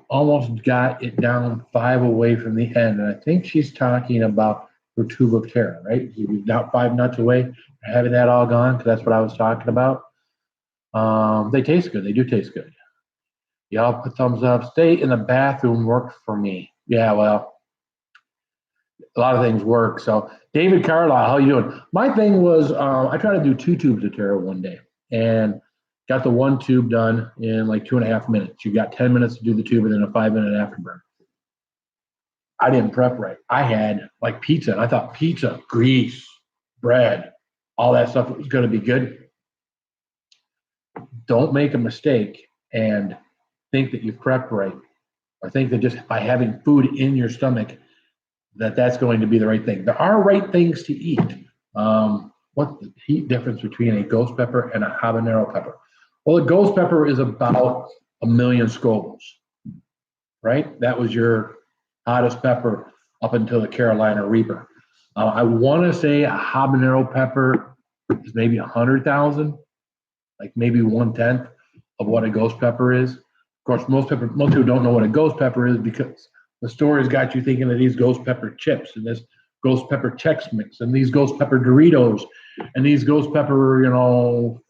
almost got it down 5 away from the end." And I think she's talking about her tube of terror, right? You're not 5 nuts away, having that all gone, because that's what I was talking about. They taste good. They do taste good. Y'all put thumbs up. Stay in the bathroom worked for me. Yeah, well, a lot of things work. So, David Carlisle, how you doing? My thing was I tried to do 2 tubes of Terra one day and got the 1 tube done in like 2.5 minutes. You got 10 minutes to do the tube and then a 5-minute afterburn. I didn't prep right. I had like pizza, and I thought pizza, grease, bread, all that stuff was going to be good. Don't make a mistake and think that you've prepped right, or think that just by having food in your stomach that that's going to be the right thing. There are right things to eat. What's the heat difference between a ghost pepper and a habanero pepper? Well, a ghost pepper is about 1,000,000 Scovilles, right? That was your hottest pepper up until the Carolina Reaper. I want to say a habanero pepper is maybe 100,000, like maybe 1/10 of what a ghost pepper is. Of course, most people don't know what a ghost pepper is because the story's got you thinking of these ghost pepper chips and this ghost pepper Chex Mix and these ghost pepper Doritos and these ghost pepper,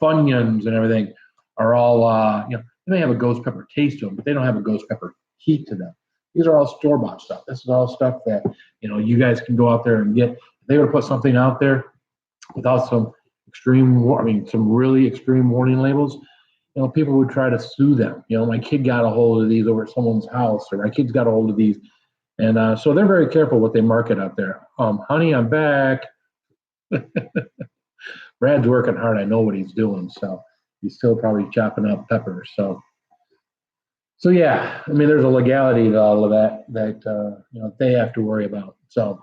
Funyuns and everything are all, they may have a ghost pepper taste to them, but they don't have a ghost pepper heat to them. These are all store-bought stuff. This is all stuff that, you guys can go out there and get. If they were to put something out there without some some really extreme warning labels, people would try to sue them. My kid got a hold of these over at someone's house, or my kid's got a hold of these. And so they're very careful what they market out there. Honey, I'm back. Brad's working hard. I know what he's doing. So he's still probably chopping up peppers. So yeah, there's a legality to all of that they have to worry about. So,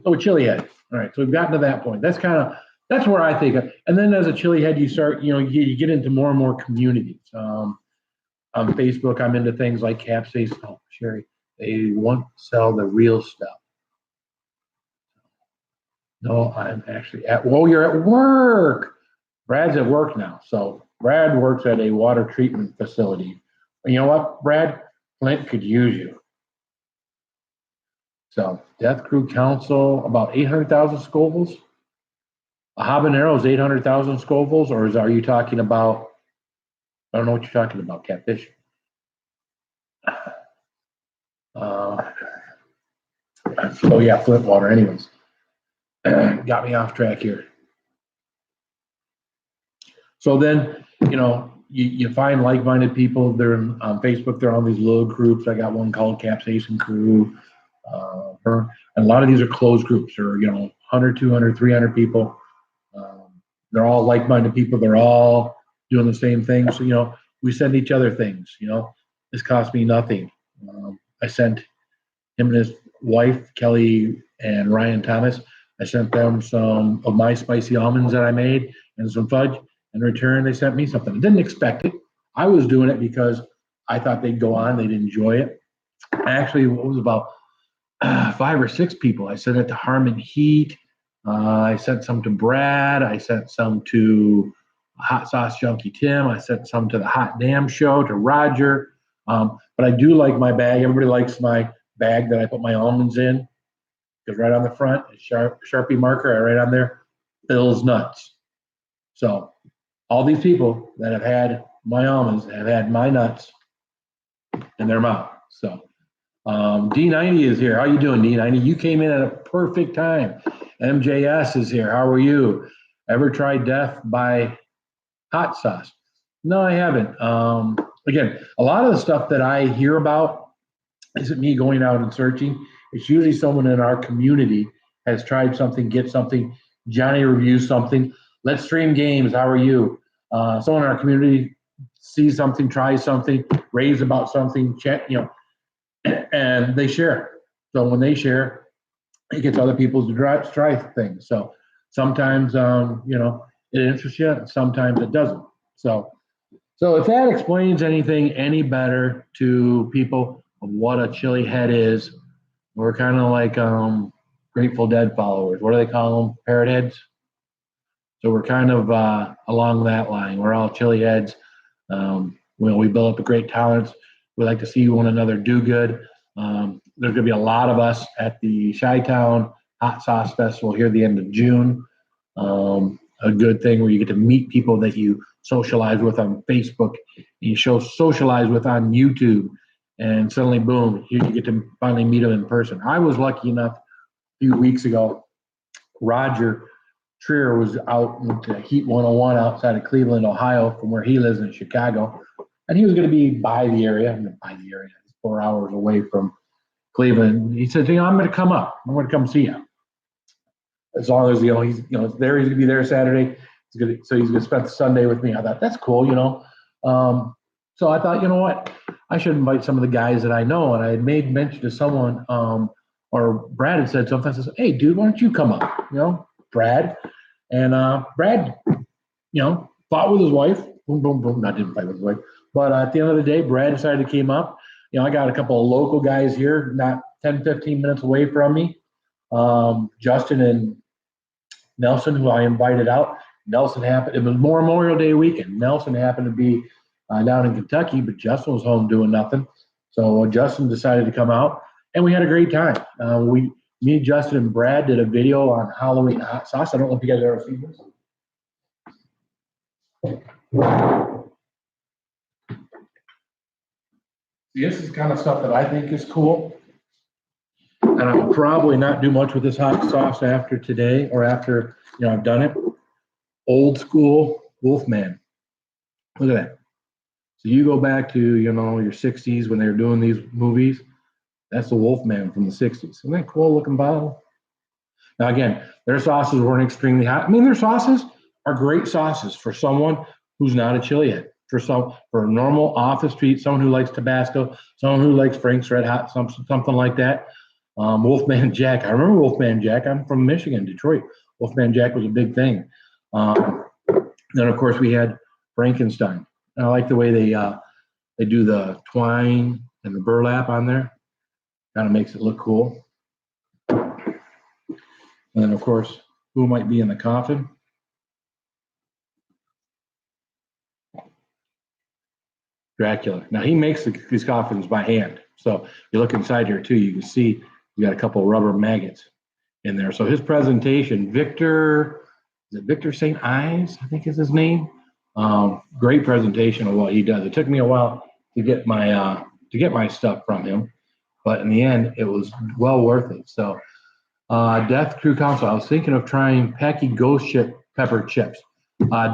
Chilihead. All right, so we've gotten to that point. That's where I think. And then as a Chilihead, you start, you get into more and more communities. On Facebook, I'm into things like capsaicin. Oh, Sherry, they won't sell the real stuff. No, I'm actually you're at work. Brad's at work now. So Brad works at a water treatment facility. And you know what, Brad? Flint could use you. So Death Crew Council, about 800,000 Scovilles. A habanero is 800,000 Scovilles, or are you talking about, I don't know what you're talking about, catfish. So yeah, Flint water anyways. Got me off track here. So then, you find like-minded people. They're on Facebook. They're on these little groups. I got one called Capsaicin Crew. And a lot of these are closed groups. They're 100, 200, 300 people. They're all like-minded people. They're all doing the same thing. So we send each other things. This cost me nothing. I sent him and his wife, Kelly and Ryan Thomas. I sent them some of my spicy almonds that I made and some fudge. In return, they sent me something. I didn't expect it. I was doing it because I thought they'd go on. They'd enjoy it. Actually, it was about 5 or 6 people. I sent it to Harmon Heat. I sent some to Brad. I sent some to Hot Sauce Junkie Tim. I sent some to the Hot Damn Show, to Roger. But I do like my bag. Everybody likes my bag that I put my almonds in. Because right on the front, a Sharpie marker, I write on there, Phil's Nuts. So all these people that have had my almonds have had my nuts in their mouth. So D90 is here. How you doing, D90? You came in at a perfect time. MJS is here. How are you? Ever tried death by hot sauce? No, I haven't. Again, a lot of the stuff that I hear about isn't me going out and searching. It's usually someone in our community has tried something, get something. Johnny reviews something. Let's stream games. How are you? Someone in our community sees something, tries something, raves about something, chat, and they share. So when they share, it gets other people to try things. So sometimes, it interests you, and sometimes it doesn't. So if that explains anything any better to people of what a chili head is, we're kind of like Grateful Dead followers. What do they call them? Parrot heads. So we're kind of along that line. We're all chili heads. We build up a great tolerance. We like to see one another do good. There's going to be a lot of us at the Chi-Town Hot Sauce Festival here at the end of June. A good thing where you get to meet people that you socialize with on Facebook, you socialize with on YouTube, and suddenly, boom, you get to finally meet them in person. I was lucky enough a few weeks ago. Roger Trier was out with Heat 101 outside of Cleveland, Ohio, from where he lives in Chicago, and he was going to be by the area. He's 4 hours away from Cleveland. He said, I'm going to come up. I'm going to come see you. As long as he's there, he's gonna be there Saturday. He's gonna spend the Sunday with me. I thought that's cool, So I thought, you know what, I should invite some of the guys that I know. And I had made mention to someone, or Brad had said something. I said, hey, dude, why don't you come up? Brad, and Brad, fought with his wife. Boom, boom, boom. Not didn't fight with his wife, but at the end of the day, Brad decided to came up. I got a couple of local guys here, not 10, 15 minutes away from me. Justin and Nelson, who I invited out. It was Memorial Day weekend. Nelson happened to be down in Kentucky, but Justin was home doing nothing. So Justin decided to come out, and we had a great time. Me, Justin, and Brad did a video on Halloween hot sauce. I don't know if you guys ever seen this. This is kind of stuff that I think is cool. And I'll probably not do much with this hot sauce after today, or after I've done it. Old school Wolfman. Look at that. So you go back to your 60s when they were doing these movies. That's the Wolfman from the 60s. Isn't that cool looking bottle? Now again, their sauces weren't extremely hot. I mean, their sauces are great sauces for someone who's not a chili head. For a normal off the street, someone who likes Tabasco, someone who likes Frank's Red Hot, something like that. Wolfman Jack. I remember Wolfman Jack. I'm from Michigan, Detroit. Wolfman Jack was a big thing. Then of course we had Frankenstein. And I like the way they do the twine and the burlap on there. Kind of makes it look cool. And then of course, who might be in the coffin? Dracula. Now he makes these coffins by hand. So you look inside here too, you can see you got a couple of rubber maggots in there. So his presentation, Victor St. Ives, I think is his name. Great presentation of what he does. It took me a while to get my stuff from him, but in the end, it was well worth it. So, Death Crew Council. I was thinking of trying Packy Ghost Chip pepper chips.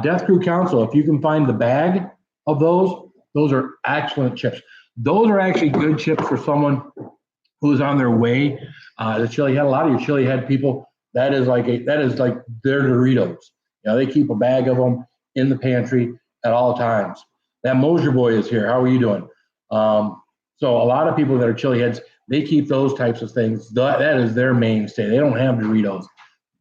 Death Crew Council. If you can find the bag of those are excellent chips. Those are actually good chips for someone who's on their way to chili head. A lot of your chili head people, that is like their Doritos. They keep a bag of them in the pantry at all times. That Mosier boy is here. How are you doing? So a lot of people that are chili heads, they keep those types of things. That is their mainstay. They don't have Doritos.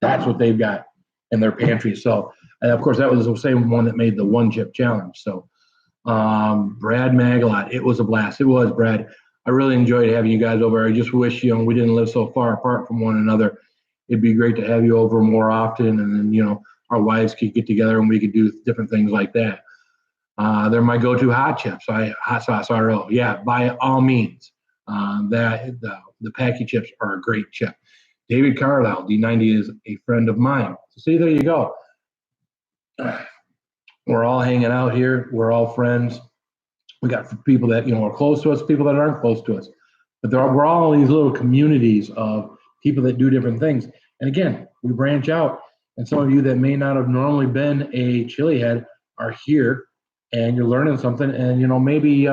That's what they've got in their pantry. So, and of course, that was the same one that made the one chip challenge. So, Brad Magalot, it was a blast. It was, Brad. I really enjoyed having you guys over. I just wish we didn't live so far apart from one another. It'd be great to have you over more often, and then our wives could get together and we could do different things like that. They're my go-to hot chips. Hot sauce RO. Yeah, by all means. The Packy chips are a great chip. David Carlisle, D90 is a friend of mine. So see, there you go. We're all hanging out here. We're all friends. We got people that are close to us, people that aren't close to us. But we're all in these little communities of people that do different things. And again, we branch out. And some of you that may not have normally been a Chilihead are here, and you're learning something. And maybe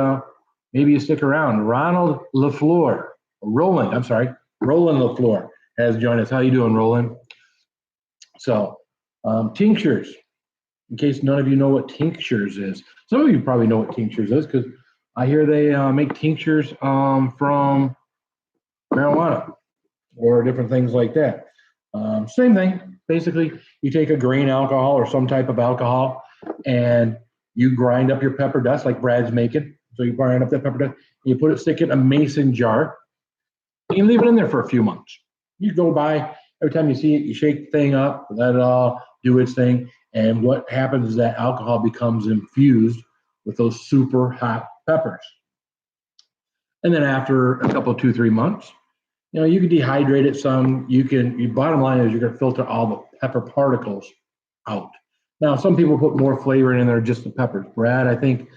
you stick around. Ronald LaFleur, Roland LaFleur has joined us. How you doing, Roland? So, tinctures. In case none of you know what tinctures is, some of you probably know what tinctures is because I hear they make tinctures from marijuana or different things like that. Same thing. Basically, you take a grain alcohol or some type of alcohol and you grind up your pepper dust like Brad's making. So you grind up that pepper dust, you stick it in a mason jar, and you leave it in there for a few months. You go by, every time you see it, you shake the thing up, let it all do its thing. And what happens is that alcohol becomes infused with those super hot peppers. And then after a couple, 2, 3 months, you can dehydrate it some. Bottom line is you're going to filter all the pepper particles out. Now, some people put more flavor in there, just the peppers. Brad, I think,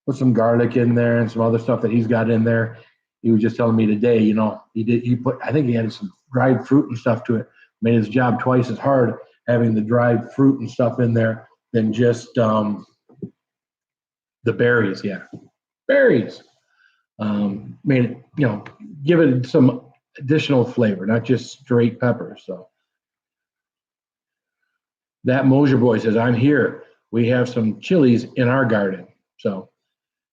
put some garlic in there and some other stuff that he's got in there. He was just telling me today, I think he added some dried fruit and stuff to it, made his job twice as hard having the dried fruit and stuff in there than just the berries. Yeah, berries. Made it, give it some additional flavor, not just straight pepper. So that Mosier boy says, I'm here. We have some chilies in our garden. So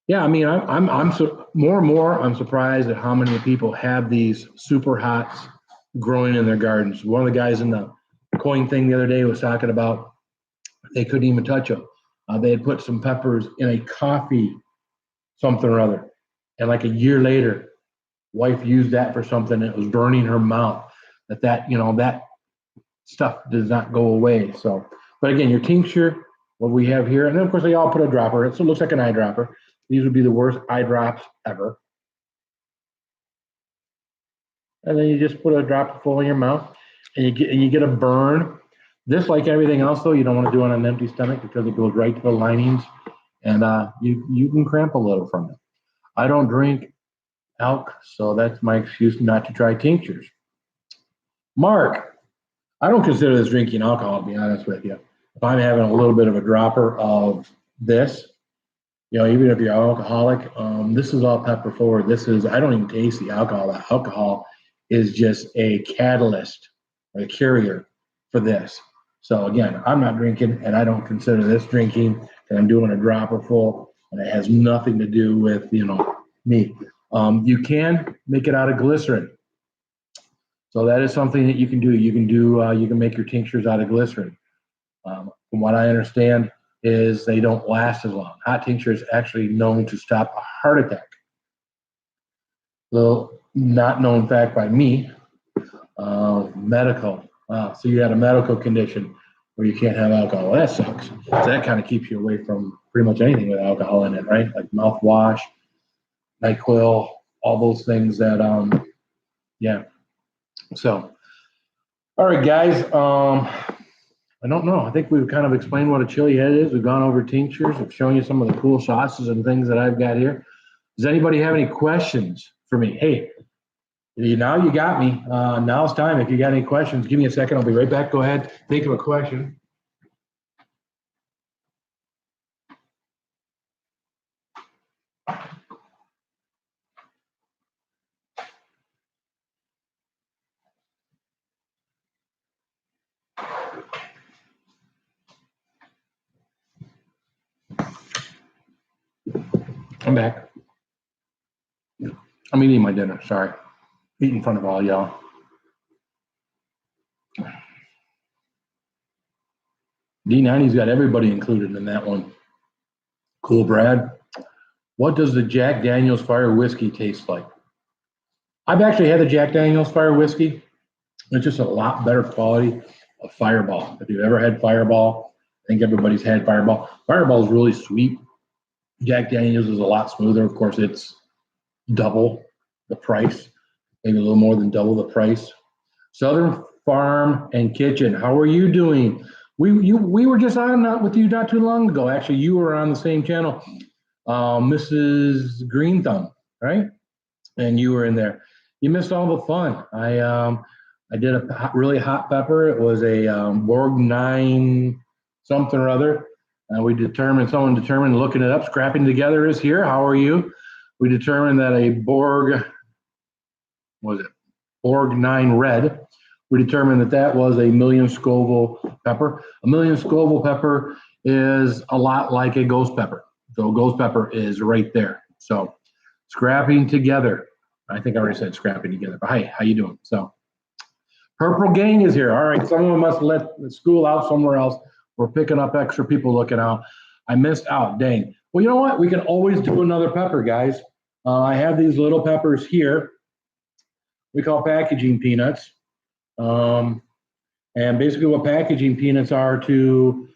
yeah, I mean, I'm so more and more, I'm surprised at how many people have these super hots growing in their gardens. One of the guys in the coin thing the other day was talking about they couldn't even touch them. They had put some peppers in a coffee, something or other. And like a year later, wife used that for something and it was burning her mouth. That stuff does not go away. So, but again, your tincture, what we have here, and then of course they all put a dropper in it, so it looks like an eyedropper. These would be the worst eye drops ever. And then you just put a dropper full in your mouth, and you get a burn. This, like everything else, though, you don't want to do it on an empty stomach because it goes right to the linings, and you can cramp a little from it. I don't drink alk, so that's my excuse not to try tinctures. Mark, I don't consider this drinking alcohol, to be honest with you. If I'm having a little bit of a dropper of this, even if you're alcoholic, this is all pepper forward. I don't even taste the alcohol. The alcohol is just a catalyst or a carrier for this. So again, I'm not drinking and I don't consider this drinking, and I'm doing a dropper full, and it has nothing to do with, me. You can make it out of glycerin. So that is something that you can do. You can make your tinctures out of glycerin. From what I understand, is they don't last as long. Hot tincture is actually known to stop a heart attack. Little not known fact by me, medical. So you had a medical condition where you can't have alcohol. Well, that sucks. So that kind of keeps you away from pretty much anything with alcohol in it, right? Like mouthwash, NyQuil, all those things that, yeah. So, all right, guys. I don't know. I think we've kind of explained what a Chilihead is. We've gone over tinctures. I've shown you some of the cool sauces and things that I've got here. Does anybody have any questions for me? Hey, now you got me. Now's time. If you got any questions, give me a second. I'll be right back. Go ahead. Think of a question. I'm back. I'm eating my dinner. Sorry. Eat in front of all y'all. D90's got everybody included in that one. Cool, Brad. What does the Jack Daniel's Fire Whiskey taste like? I've actually had the Jack Daniel's Fire Whiskey. It's just a lot better quality of Fireball. If you've ever had Fireball, I think everybody's had Fireball. Fireball is really sweet. Jack Daniel's is a lot smoother. Of course, it's double the price, maybe a little more than double the price. Southern Farm and Kitchen, how are you doing? we were just on with you not too long ago. Actually, you were on the same channel, Mrs. Green Thumb, right? And you were in there. You missed all the fun. I did a really hot pepper. It was a Borg 9 something or other. Someone determined, looking it up, Scrapping Together is here. How are you? We determined that a Borg, was it Borg 9 red? We determined that that was a million Scoville pepper. A million Scoville pepper is a lot like a ghost pepper. So ghost pepper is right there. So Scrapping Together. I think I already said Scrapping Together. But hi, how you doing? So Purple Gang is here. All right, someone must let the school out somewhere else. We're picking up extra people looking out. I missed out, dang. Well, you know what? We can always do another pepper, guys. I have these little peppers here. We call packaging peanuts. And basically what packaging peanuts are to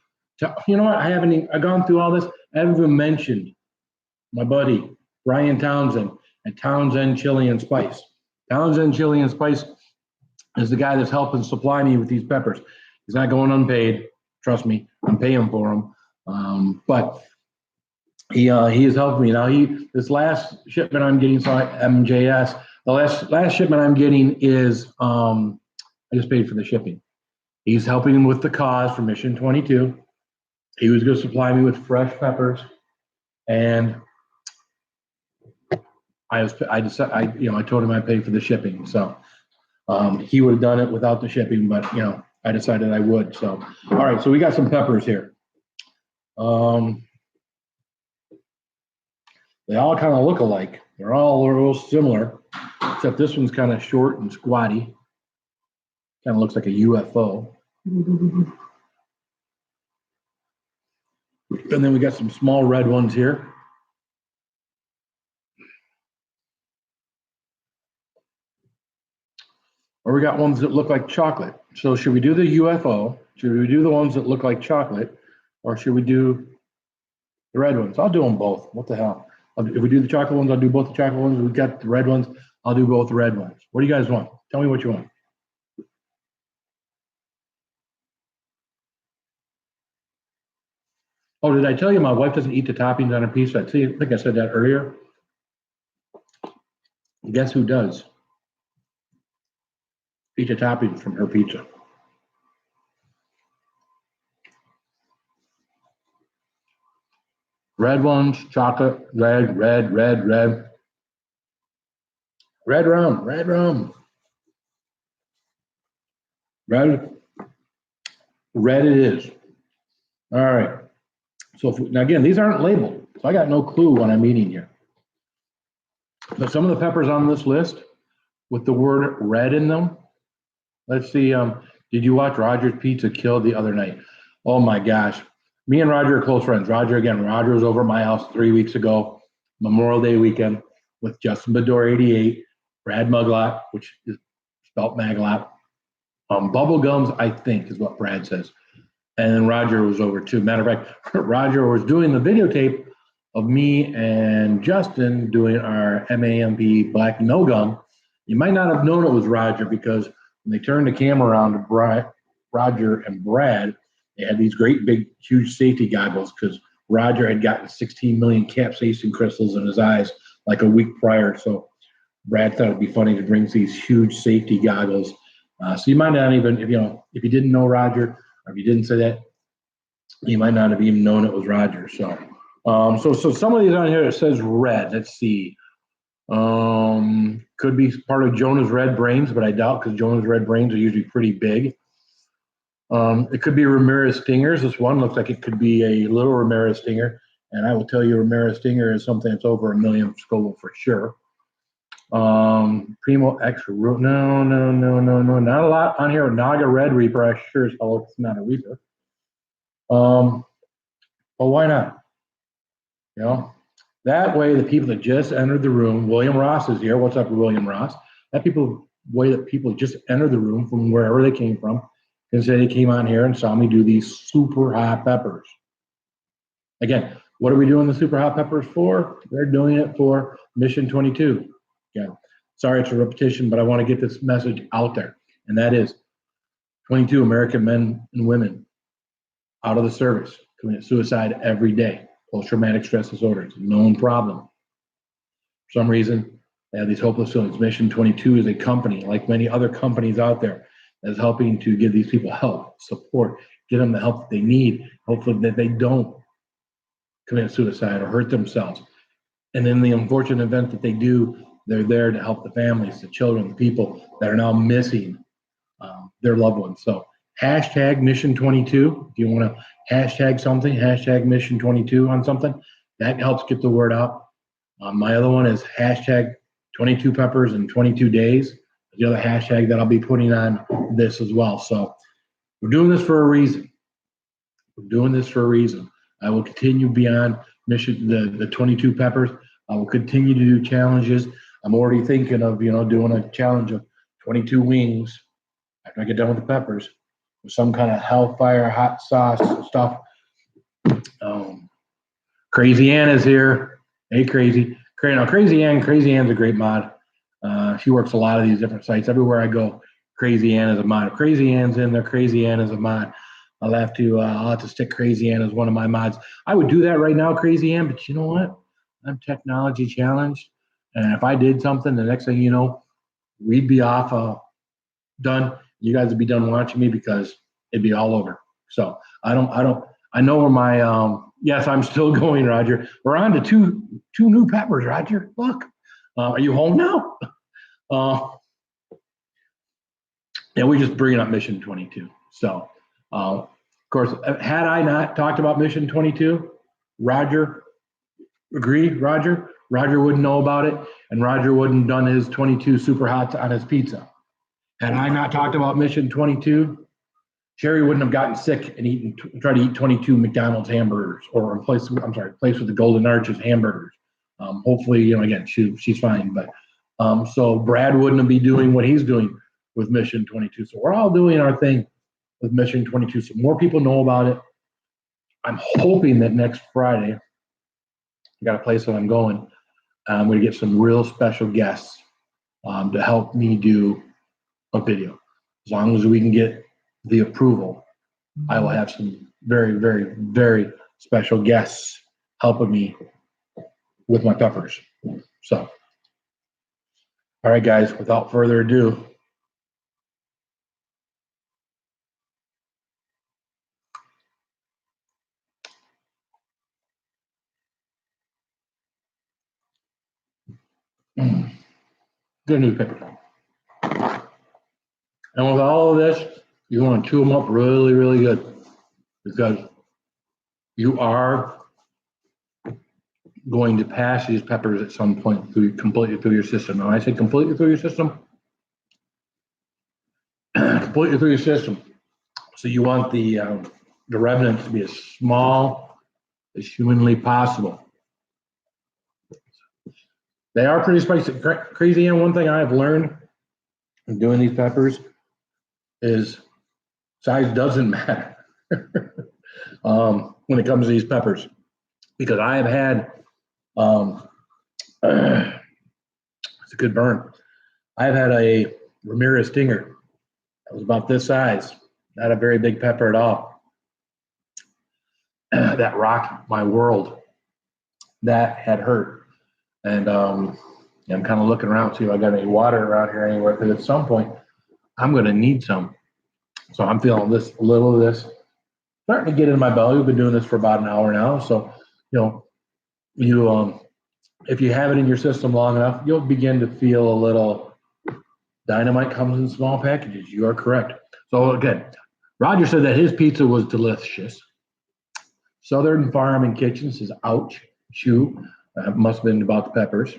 you know what? I've gone through all this. I haven't even mentioned my buddy, Brian Townsend at Townsend Chili and Spice. Townsend Chili and Spice is the guy that's helping supply me with these peppers. He's not going unpaid. Trust me, I'm paying for him. But he has helped me. Now this last shipment I'm getting, so MJS, the last shipment I'm getting is I just paid for the shipping. He's helping him with the cause for Mission 22. He was going to supply me with fresh peppers, and I told him I'd pay for the shipping. So he would have done it without the shipping, but I decided I would. So all right, so we got some peppers here. They all kind of look alike. They're all a little similar, except this one's kind of short and squatty. Kind of looks like a UFO. And then we got some small red ones here. Or we got ones that look like chocolate. So should we do the UFO? Should we do the ones that look like chocolate? Or should we do the red ones? I'll do them both. What the hell? If we do the chocolate ones, I'll do both the chocolate ones. If we got the red ones, I'll do both the red ones. What do you guys want? Tell me what you want. Oh, did I tell you my wife doesn't eat the toppings on her pizza? I think I said that earlier. Guess who does? Eat the toppings from her pizza. Red ones, chocolate, red, red, red, red. Red rum, red rum. Red, red it is. All right. So now again, these aren't labeled, so I got no clue what I'm eating here. But some of the peppers on this list with the word red in them. Let's see. Did you watch Roger's Pizza Kill the other night? Oh my gosh. Me and Roger are close friends. Roger was over at my house 3 weeks ago, Memorial Day weekend, with Justin Bedore 88, Brad Muglot, which is spelt Maglot. Bubblegums, I think, is what Brad says. And then Roger was over too. Matter of fact, Roger was doing the videotape of me and Justin doing our MAMP Black No Gum. You might not have known it was Roger because when they turned the camera around to Roger and Brad, they had these great big huge safety goggles because Roger had gotten 16 million capsaicin crystals in his eyes like a week prior. So Brad thought it'd be funny to bring these huge safety goggles. So you might not even, if you didn't know Roger, or if you didn't say that, you might not have even known it was Roger. So some of these on here, it says red. Let's see. Could be part of Jonah's Red Brains, but I doubt because Jonah's Red Brains are usually pretty big. It could be Ramirez Stingers. This one looks like it could be a little Ramirez Stinger. And I will tell you, Ramirez Stinger is something that's over 1 million Scoville for sure. Primo Extra Root. No. Not a lot on here. Naga Red Reaper. I sure as hell it's not a Reaper. Well, why not? That way the people that just entered the room, William Ross is here. What's up, William Ross? Way that people just entered the room from wherever they came from and say they came on here and saw me do these super hot peppers. Again, what are we doing the super hot peppers for? They're doing it for Mission 22. Again, sorry it's a repetition, but I want to get this message out there. And that is 22 American men and women out of the service, commit suicide every day. Post-traumatic stress disorder. It's a known problem. For some reason, they have these hopeless feelings. Mission 22 is a company, like many other companies out there, that is helping to give these people help, support, give them the help that they need, hopefully that they don't commit suicide or hurt themselves. And in the unfortunate event that they do, they're there to help the families, the children, the people that are now missing their loved ones. So hashtag Mission 22. If you want to hashtag something, hashtag Mission 22 on something, that helps get the word out. My other one is hashtag 22 peppers in 22 days. The other hashtag that I'll be putting on this as well. So we're doing this for a reason. We're doing this for a reason. I will continue beyond mission the 22 peppers. I will continue to do challenges. I'm already thinking of doing a challenge of 22 wings after I get done with the peppers with some kind of hellfire hot sauce stuff. Crazy Ann is here. Hey, Crazy. Crazy Ann's a great mod. She works a lot of these different sites. Everywhere I go, Crazy Ann is a mod. If Crazy Ann's in there, Crazy Ann is a mod. I'll have to stick Crazy Ann as one of my mods. I would do that right now, Crazy Ann, but you know what? I'm technology challenged. And if I did something, the next thing you know, we'd be off done. You guys would be done watching me because it'd be all over. So I know where my, yes, I'm still going, Roger. We're on to two new peppers, Roger. Look, are you home now? Yeah, we're just bringing up Mission 22. So, of course, had I not talked about Mission 22, Roger, agree, Roger? Roger wouldn't know about it, and Roger wouldn't have done his 22 super hots on his pizza. Had I not talked about Mission 22, Sherry wouldn't have gotten sick and tried to eat 22 McDonald's hamburgers, or replace with the Golden Arches hamburgers. Hopefully, again, she's fine. But so Brad wouldn't be doing what he's doing with Mission 22. So we're all doing our thing with Mission 22. So more people know about it. I'm hoping that next Friday, I got a place that I'm going. I'm going to get some real special guests to help me do a video. As long as we can get the approval, I will have some very, very, very special guests helping me with my peppers. So, all right, guys, without further ado, good news pepper time. And with all of this, you want to chew them up really, really good, because you are going to pass these peppers at some point completely through your system. And when I say completely through your system, completely through your system. So you want the remnants to be as small as humanly possible. They are pretty spicy, crazy. And one thing I've learned in doing these peppers is size doesn't matter when it comes to these peppers, because I have had it's a good burn. I've had a Ramirez Stinger that was about this size, not a very big pepper at all. That rocked my world. That had hurt. And I'm kind of looking around to see if I got any water around here anywhere, because at some point I'm going to need some. So I'm feeling a little of this starting to get in my belly. We've been doing this for about an hour now. So, if you have it in your system long enough, you'll begin to feel a little. Dynamite comes in small packages. You are correct. So again, Roger said that his pizza was delicious. Southern Farm and Kitchen says, ouch, shoot. Must have been about the peppers.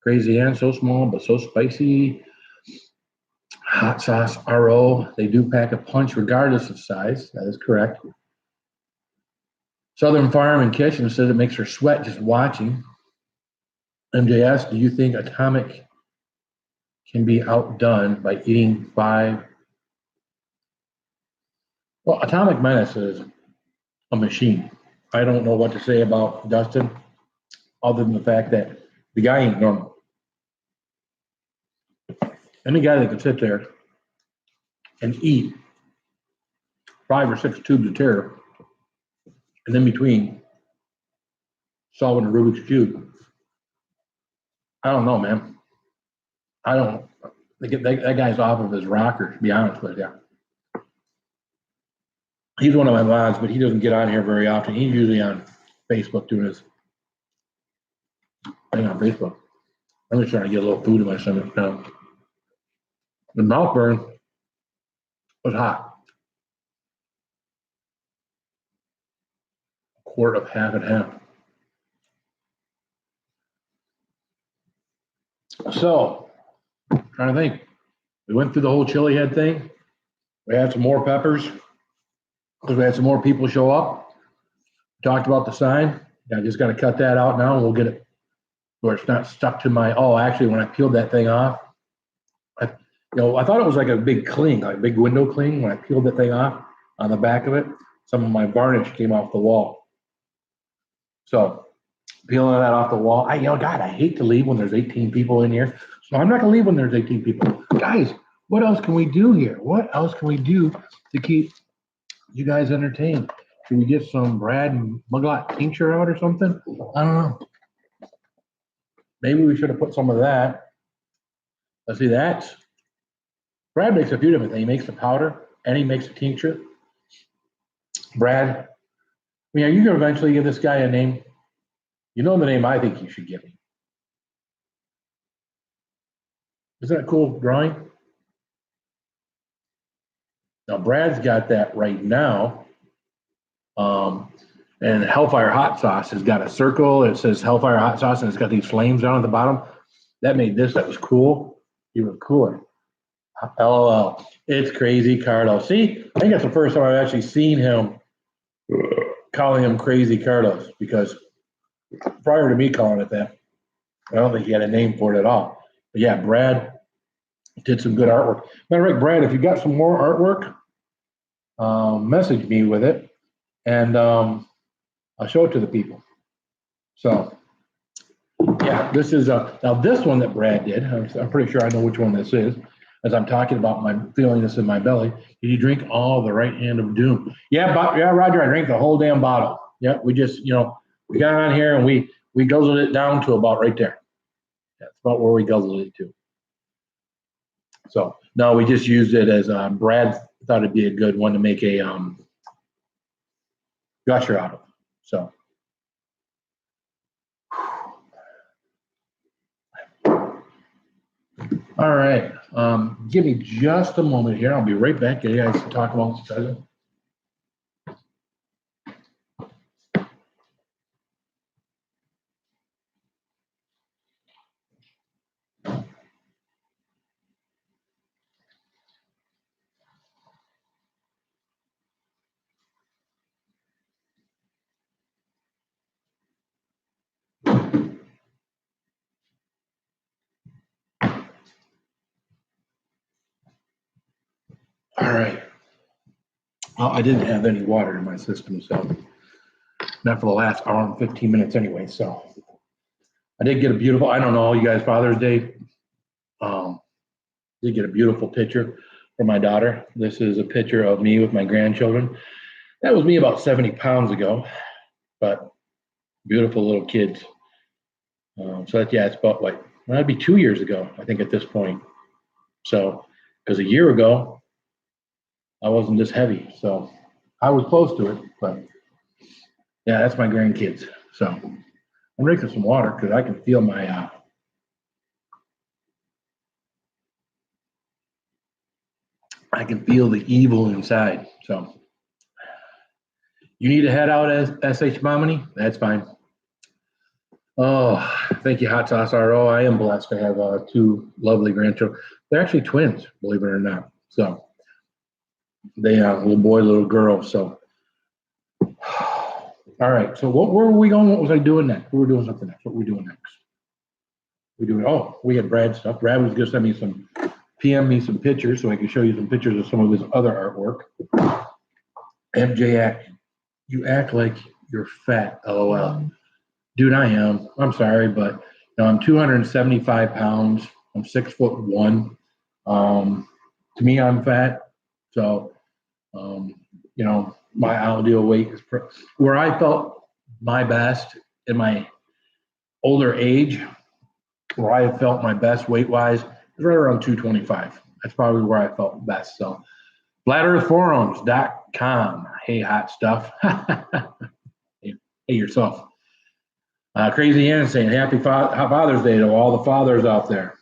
Crazy Ann, so small, but so spicy. Hot sauce RO, they do pack a punch regardless of size. That is correct. Southern Farm and Kitchen says it makes her sweat just watching. MJS, do you think Atomic can be outdone by eating 5? Well, Atomic Menace is a machine. I don't know what to say about Dustin, other than the fact that the guy ain't normal. Any guy that can sit there and eat 5 or 6 tubes of terror And in between, solving a Rubik's Cube. I don't know, man. I don't. That guy's off of his rocker, to be honest with you. He's one of my mods, but he doesn't get on here very often. He's usually on Facebook doing his thing on Facebook. I'm just trying to get a little food in my stomach now. The mouth burn was hot. A quart of half and half. So, trying to think. We went through the whole Chilihead thing. We had some more peppers because we had some more people show up. Talked about the sign. I just got to cut that out now and we'll get it where it's not stuck to my, oh, actually, when I peeled that thing off, I thought it was like a big cling, like a big window cling. When I peeled that thing off on the back of it, some of my varnish came off the wall. So peeling that off the wall, God, I hate to leave when there's 18 people in here. So I'm not going to leave when there's 18 people. Guys, what else can we do here? What else can we do to keep you guys entertained? Should we get some Brad and Muglot tincture out or something? I don't know. Maybe we should have put some of that. Let's see, that. Brad makes a few different things. He makes the powder and he makes a tincture. Brad, are you going to eventually give this guy a name? You know the name I think you should give him. Isn't that a cool drawing? Now, Brad's got that right now. And Hellfire Hot Sauce has got a circle. It says Hellfire Hot Sauce, and it's got these flames down at the bottom. That made this. That was cool. Even cooler. LOL. It's crazy, Carlos. See, I think that's the first time I've actually seen him calling him Crazy Carlos, because prior to me calling it that, I don't think he had a name for it at all. But yeah, Brad did some good artwork. Matter of fact, Brad, if you got some more artwork, message me with it, and I'll show it to the people. So yeah, this is now this one that Brad did. I'm pretty sure I know which one this is. As I'm talking about my feeling this in my belly, did you drink all the right hand of doom? Yeah, Roger, I drank the whole damn bottle. Yeah, we just, we got on here and we guzzled it down to about right there. That's about where we guzzled it to. So no, we just used it as Brad thought it'd be a good one to make a gusher out of. So. All right. Give me just a moment here. I'll be right back. You guys can talk amongst each other. All right. Well, I didn't have any water in my system, so not for the last hour and 15 minutes anyway. So I did get a beautiful, I don't know, you guys, Father's Day. Did get a beautiful picture for my daughter. This is a picture of me with my grandchildren. That was me about 70 pounds ago, but beautiful little kids. So that, yeah, it's about that'd be 2 years ago, I think, at this point. So, because a year ago, I wasn't this heavy. So I was close to it, but yeah, that's my grandkids. So I'm drinking some water because I can feel my, I can feel the evil inside. So you need to head out as SH Momini? That's fine. Oh, thank you, Hot Sauce RO. I am blessed to have two lovely grandchildren. They're actually twins, believe it or not. So they little boy, little girl. So all right. So where were we going? What was I doing next? We were doing something next. What were we doing next? We had Brad stuff. Brad was going to send me PM me some pictures so I could show you some pictures of some of his other artwork. MJ you act like you're fat, LOL. Dude, I am. I'm sorry, but I'm 275 pounds. I'm 6'1". To me, I'm fat. So, my ideal weight is where I felt my best in my older age, where I felt my best weight wise is right around 225. That's probably where I felt best. So flatearthforums.com. Hey, hot stuff. Hey yourself. Crazy Ann saying happy Father's Day to all the fathers out there.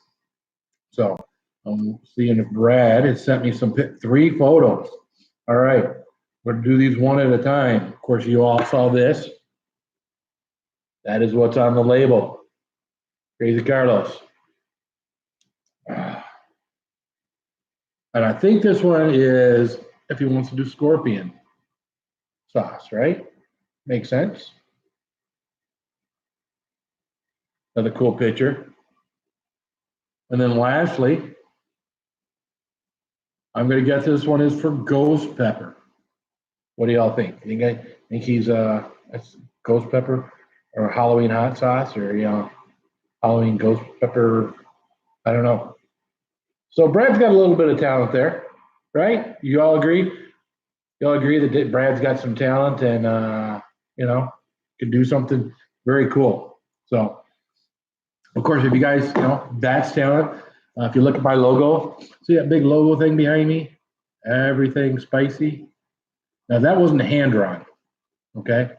So I'm seeing if Brad has sent me some 3 photos. All right, we're gonna do these one at a time. Of course, you all saw this. That is what's on the label. Crazy Carlos. And I think this one is if he wants to do scorpion sauce, right? Makes sense. Another cool picture. And then lastly, I'm going to guess this one is for ghost pepper. What do y'all think? Think he's ghost pepper or Halloween hot sauce or Halloween ghost pepper? I don't know. So Brad's got a little bit of talent there, right? You all agree? You all agree that Brad's got some talent and can do something very cool. So, of course, if you guys that's talent. If you look at my logo, see that big logo thing behind me? Everything spicy. Now that wasn't hand drawn, okay?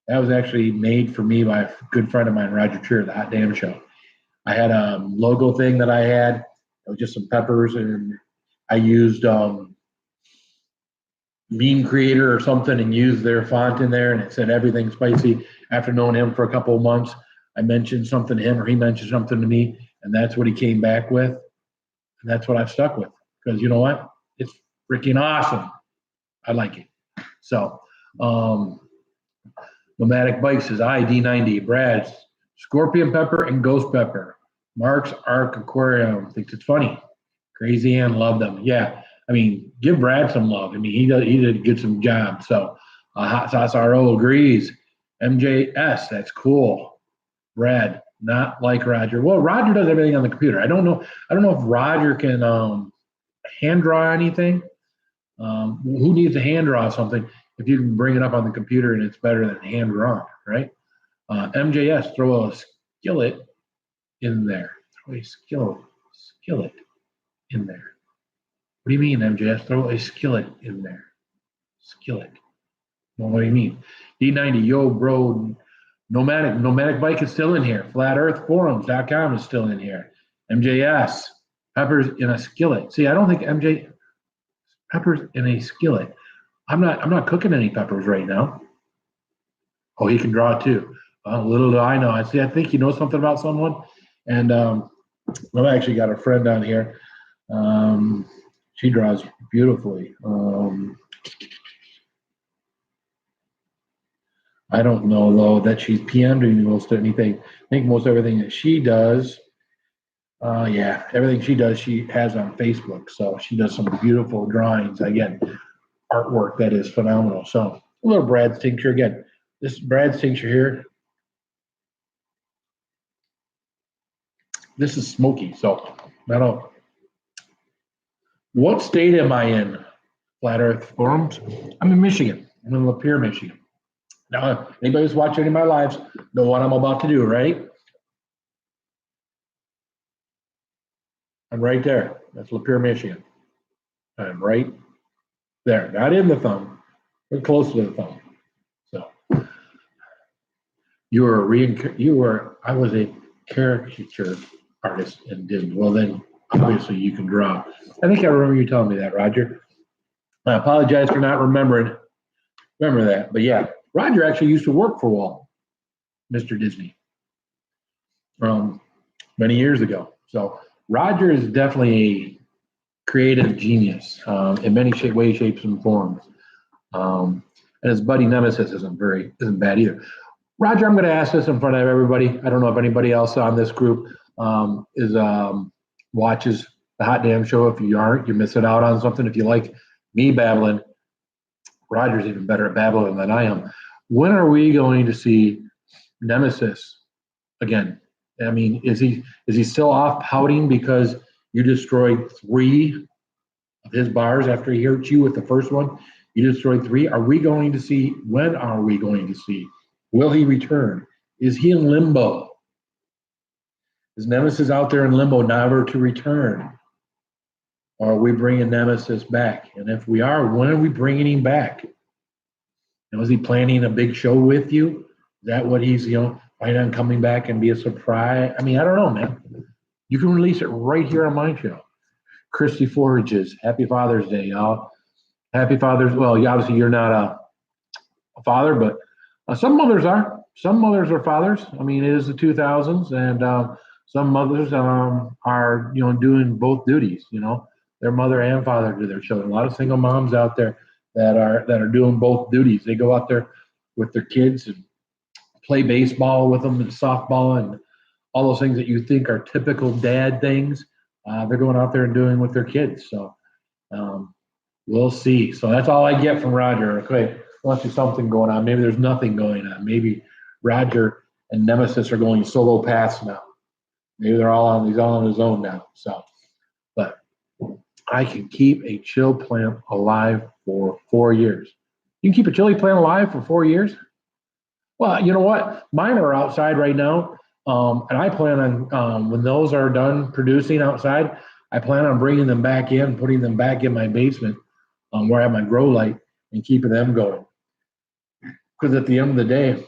That was actually made for me by a good friend of mine, Roger Cheer, the Hot Damn Show. I had a logo thing that I had. It was just some peppers, and I used Meme Creator or something and used their font in there, and it said everything spicy. After knowing him for a couple of months, I mentioned something to him or he mentioned something to me, and that's what he came back with. And that's what I've stuck with because you know what? It's freaking awesome. I like it. So, Nomadic Bike says, ID90, Brad's Scorpion Pepper and Ghost Pepper. Mark's Arc Aquarium thinks it's funny. Crazy Ann love them. Yeah, I mean, give Brad some love. I mean, he did a good some job. So, Hot Sauce RO agrees. MJS, that's cool. Brad, not like Roger. Well, Roger does everything on the computer. I don't know if Roger can hand draw anything. Who needs to hand draw something if you can bring it up on the computer and it's better than hand drawn, right? MJS, throw a skillet in there. Throw a skillet in there. What do you mean, MJS? Throw a skillet in there. Skillet. Well, what do you mean? D90, yo, bro. Nomadic Bike is still in here. FlatEarthForums.com is still in here. MJS, peppers in a skillet. See, I don't think peppers in a skillet. I'm not cooking any peppers right now. Oh, he can draw too. Little do I know. I think he knows something about someone. And I've actually got a friend on here. She draws beautifully. I don't know though that she's PM'd most anything. I think most everything that she does, everything she does, she has on Facebook. So she does some beautiful drawings. Again, artwork that is phenomenal. So a little Brad's tincture again. This Brad's tincture here. This is smoky. So I don't know. What state am I in? Flat Earth Forums. I'm in Michigan. I'm in Lapeer, Michigan. Now, anybody who's watching any of my lives know what I'm about to do, right? I'm right there. That's Lapeer, Michigan. I'm right there. Not in the thumb, but close to the thumb. So I was a caricature artist and did well. Then obviously you can draw. I think I remember you telling me that, Roger. I apologize for not remember that, but yeah, Roger actually used to work for Walt, Mr. Disney, many years ago. So Roger is definitely a creative genius in many ways, shapes, and forms. And his buddy Nemesis isn't bad either. Roger, I'm going to ask this in front of everybody. I don't know if anybody else on this group watches the Hot Damn Show. If you aren't, you're missing out on something. If you like me babbling, Roger's even better at babbling than I am. When are we going to see Nemesis again? I mean, is he still off pouting because you destroyed 3 of his bars after he hurt you with the first one? He destroyed 3. Are we going to see? When are we going to see? Will he return? Is he in limbo? Is Nemesis out there in limbo, never to return? Or are we bringing Nemesis back? And if we are, when are we bringing him back? And was he planning a big show with you? Is that what he's, planning on coming back and be a surprise? I mean, I don't know, man. You can release it right here on my show. Christy Forages, happy Father's Day, y'all. Happy Father's. Well, obviously you're not a father, but some mothers are. Some mothers are fathers. I mean, it is the 2000s, and some mothers are, doing both duties. Their mother and father to their children. A lot of single moms out there that are doing both duties. They go out there with their kids and play baseball with them and softball and all those things that you think are typical dad things. They're going out there and doing with their kids. So we'll see. So that's all I get from Roger. Okay, unless there's something going on. Maybe there's nothing going on. Maybe Roger and Nemesis are going solo paths now. Maybe he's all on his own now. So, but I can keep a chill plant alive for 4 years. You can keep a chili plant alive for 4 years? Well, you know what? Mine are outside right now. And I plan on, when those are done producing outside, I plan on bringing them back in, putting them back in my basement where I have my grow light and keeping them going. Because at the end of the day,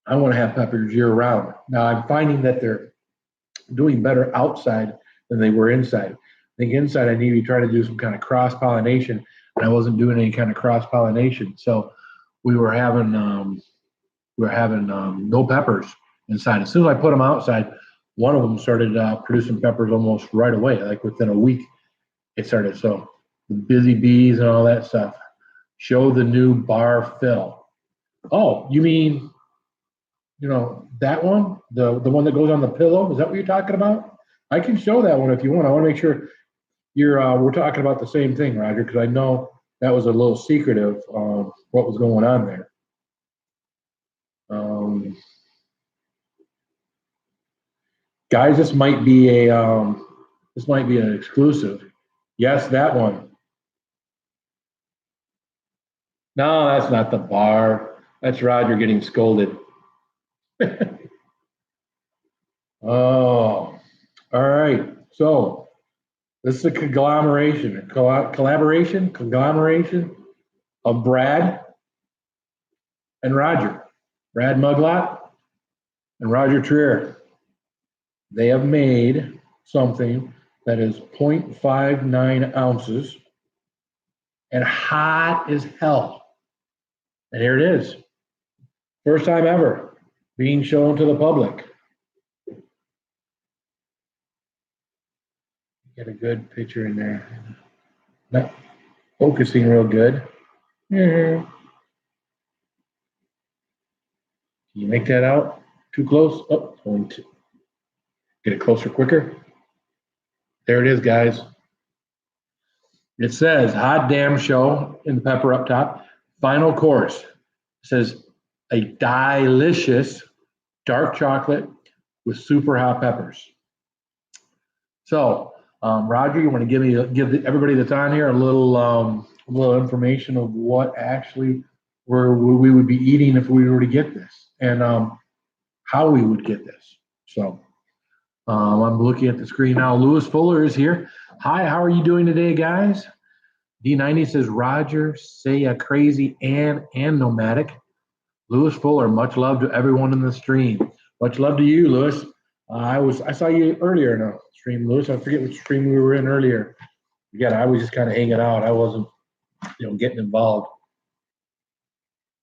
I want to have peppers year round. Now, I'm finding that they're doing better outside than they were inside. I think inside I need to try to do some kind of cross pollination, and I wasn't doing any kind of cross pollination. So we were having no peppers inside. As soon as I put them outside, one of them started producing peppers almost right away. Like within a week, it started. So the busy bees and all that stuff. Show the new bar fill. Oh, you mean, that one, the one that goes on the pillow? Is that what you're talking about? I can show that one if you want. I want to make sure we're talking about the same thing, Roger, because I know that was a little secretive what was going on there. Guys, this might be an exclusive. Yes, that one. No, that's not the bar. That's Roger getting scolded. Oh, all right. So this is a conglomeration of Brad and Roger. Brad Muglot and Roger Trier. They have made something that is 0.59 ounces and hot as hell. And here it is. First time ever being shown to the public. Get a good picture in there. Not focusing real good. Can you make that out? Too close? Oh, going to get it closer quicker. There it is, guys. It says hot damn show in the pepper up top. Final course. It says a delicious dark chocolate with super hot peppers. So, Roger, you want to give everybody that's on here a little information of what actually we would be eating if we were to get this, and how we would get this. So, I'm looking at the screen now. Lewis Fuller is here. Hi, how are you doing today, guys? D90 says, Roger, say a crazy and nomadic. Lewis Fuller, much love to everyone in the stream. Much love to you, Lewis. I saw you earlier in a stream, Lewis. I forget which stream we were in earlier. Again, I was just kind of hanging out. I wasn't, getting involved.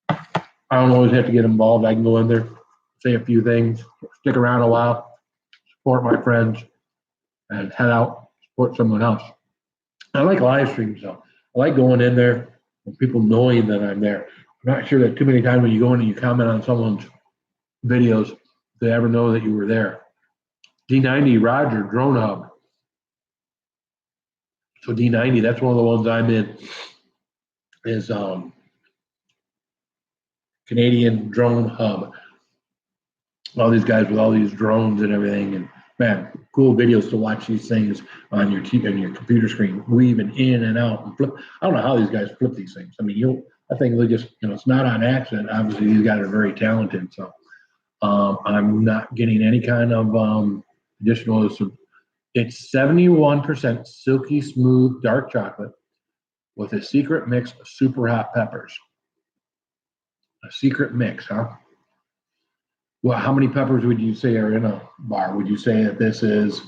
I don't always have to get involved. I can go in there, say a few things, stick around a while, support my friends, and head out, support someone else. I like live streams, though. I like going in there and people knowing that I'm there. I'm not sure that too many times when you go in and you comment on someone's videos, they ever know that you were there. D90, Roger, Drone Hub. So D90, that's one of the ones I'm in, is Canadian Drone Hub. All these guys with all these drones and everything, and man, cool videos to watch these things on your TV, on your computer screen, weaving in and out and flip. I don't know how these guys flip these things. I mean, I think they just, it's not on accident. Obviously, these guys are very talented. So I'm not getting any kind of additional. It's 71% silky smooth dark chocolate with a secret mix of super hot peppers. A secret mix, huh? Well, how many peppers would you say are in a bar? Would you say that this is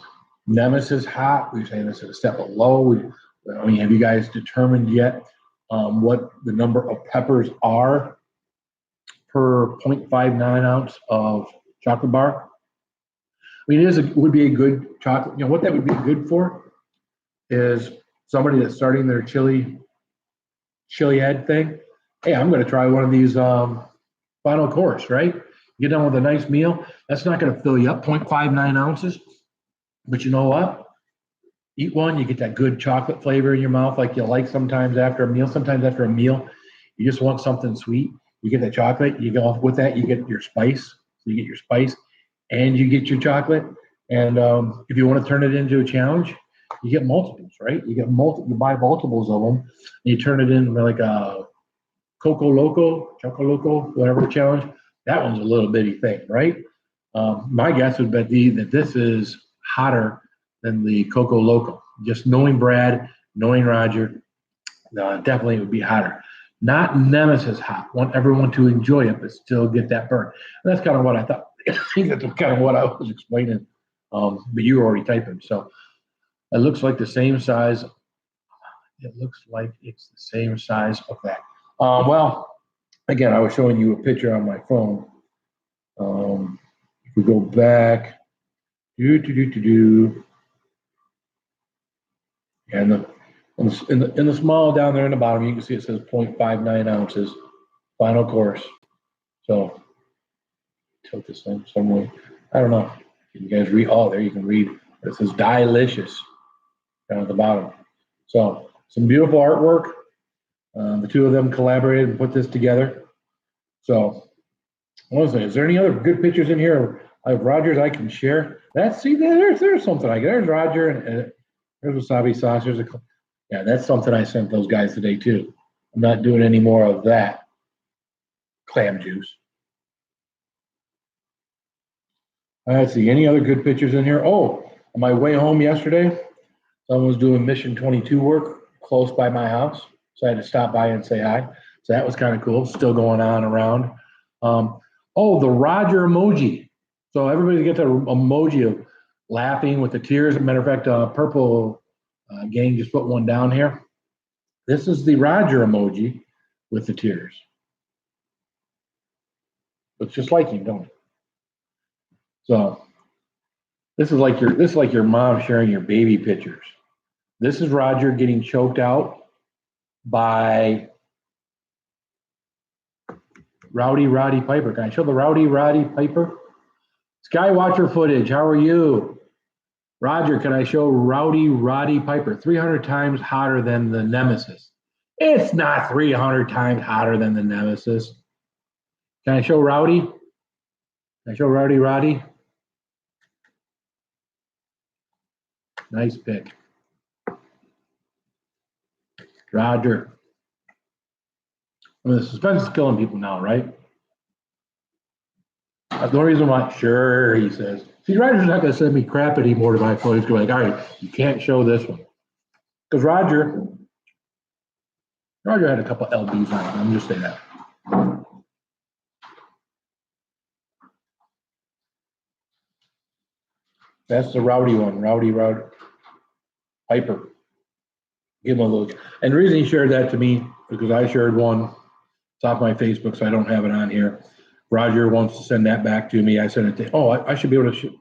Nemesis hot? Would you say this is a step below? I mean, have you guys determined yet what the number of peppers are per 0.59 ounce of chocolate bar? I mean, would be a good chocolate. What that would be good for is somebody that's starting their Chilihead thing. Hey, I'm going to try one of these final course, right? Get done with a nice meal. That's not going to fill you up, 0.59 ounces. But you know what? Eat one, you get that good chocolate flavor in your mouth like you like sometimes after a meal. Sometimes after a meal, you just want something sweet. You get that chocolate, you go off with that, you get your spice. So you get your spice and you get your chocolate. And if you want to turn it into a challenge, you get multiples, right? You buy multiples of them, and you turn it into like a Choco Loco, whatever challenge. That one's a little bitty thing, right? My guess would be that this is hotter than the Coco Loco. Just knowing Brad, knowing Roger, definitely it would be hotter. Not Nemesis hot. Want everyone to enjoy it, but still get that burn. And that's kind of what I thought. I think that's kind of what I was explaining, but you were already typing. So it looks like the same size. It looks like it's the same size of that. Well, again, I was showing you a picture on my phone. If we go back, and in the small down there in the bottom, you can see it says 0.59 ounces, final course. So tilt this thing some way. I don't know. Can you guys read? Oh, there you can read. It says delicious down at the bottom. So some beautiful artwork. The two of them collaborated and put this together. So I want to say, is there any other good pictures in here of Rogers I can share? There's something there's Roger and there's wasabi sauce. Yeah, that's something I sent those guys today too. I'm not doing any more of that clam juice. Let's see, any other good pictures in here? Oh, on my way home yesterday, someone was doing Mission 22 work close by my house, so I had to stop by and say hi. So that was kind of cool. Still going on around. The Roger emoji. So everybody gets an emoji of laughing with the tears. As a matter of fact, Purple Gang just put one down here. This is the Roger emoji with the tears. Looks just like him, don't it? So this is like your mom sharing your baby pictures. This is Roger getting choked out by Rowdy Roddy Piper. Can I show the Rowdy Roddy Piper? Skywatcher footage. How are you? Roger, can I show Rowdy Roddy Piper? 300 times hotter than the Nemesis. It's not 300 times hotter than the Nemesis. Can I show Rowdy? Can I show Rowdy Roddy? Nice pick. Roger. I mean, the suspense is killing people now, right? That's the only reason why. Sure, he says. See, Roger's not going to send me crap anymore to my phone. He's going to be like, all right, you can't show this one. Because Roger had a couple LBs on him. I'm just saying that. That's the Rowdy one, Rowdy Piper. Give him a look. And the reason he shared that to me because I shared one. It's off my Facebook, so I don't have it on here. Roger wants to send that back to me. I sent it to. I should be able to.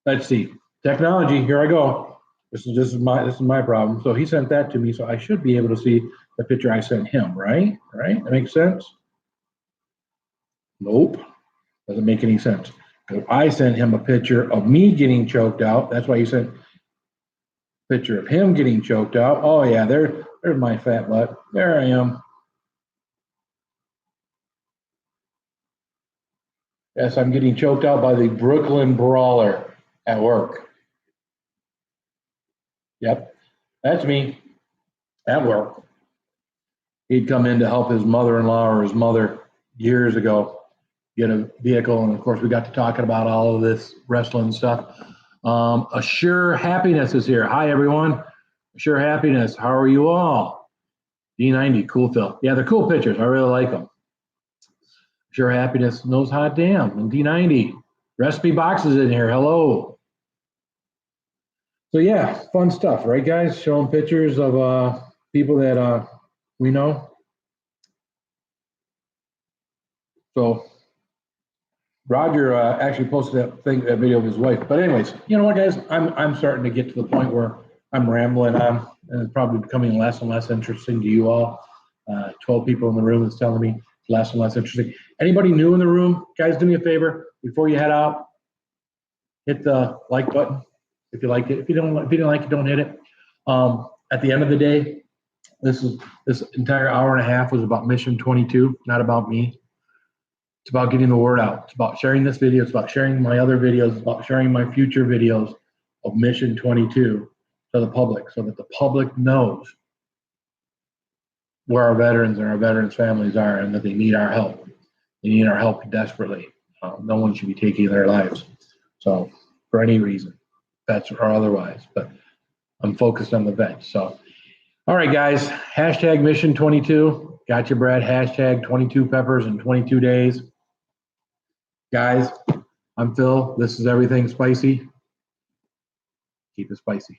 Let's see. Technology. Here I go. This is my problem. So he sent that to me, so I should be able to see the picture I sent him. Right? Right? That makes sense. Nope. Doesn't make any sense. I sent him a picture of me getting choked out. That's why he sent a picture of him getting choked out. Oh yeah, there's my fat butt. There I am. Yes, I'm getting choked out by the Brooklyn Brawler. at work. Yep, that's me at work. He'd come in to help his mother-in-law or his mother years ago get a vehicle, and of course we got to talking about all of this wrestling stuff. Assure Happiness is here. Hi everyone. Assure Happiness, how are you all? D90, cool Phil. Yeah, they're cool pictures. I really like them. Assure Happiness knows hot damn. And D90, recipe boxes in here. Hello. So yeah, fun stuff, right guys? Showing pictures of people that we know. So Roger actually posted that video of his wife. But anyways, you know what, guys? I'm starting to get to the point where I'm rambling on, and it's probably becoming less and less interesting to you all. 12 people in the room is telling me it's less and less interesting. Anybody new in the room, guys, do me a favor before you head out. Hit the like button if you liked it. If you didn't like it, don't hit it. At the end of the day, this entire hour and a half was about Mission 22, not about me. It's about getting the word out. It's about sharing this video. It's about sharing my other videos. It's about sharing my future videos of Mission 22 to the public so that the public knows where our veterans and our veterans' families are and that they need our help. They need our help desperately. No one should be taking their lives. So for any reason, vets or otherwise, but I'm focused on the vets. So, all right, guys, hashtag Mission 22. Got your bread. Hashtag 22 peppers in 22 days. Guys, I'm Phil. This is Everything Spicy. Keep it spicy.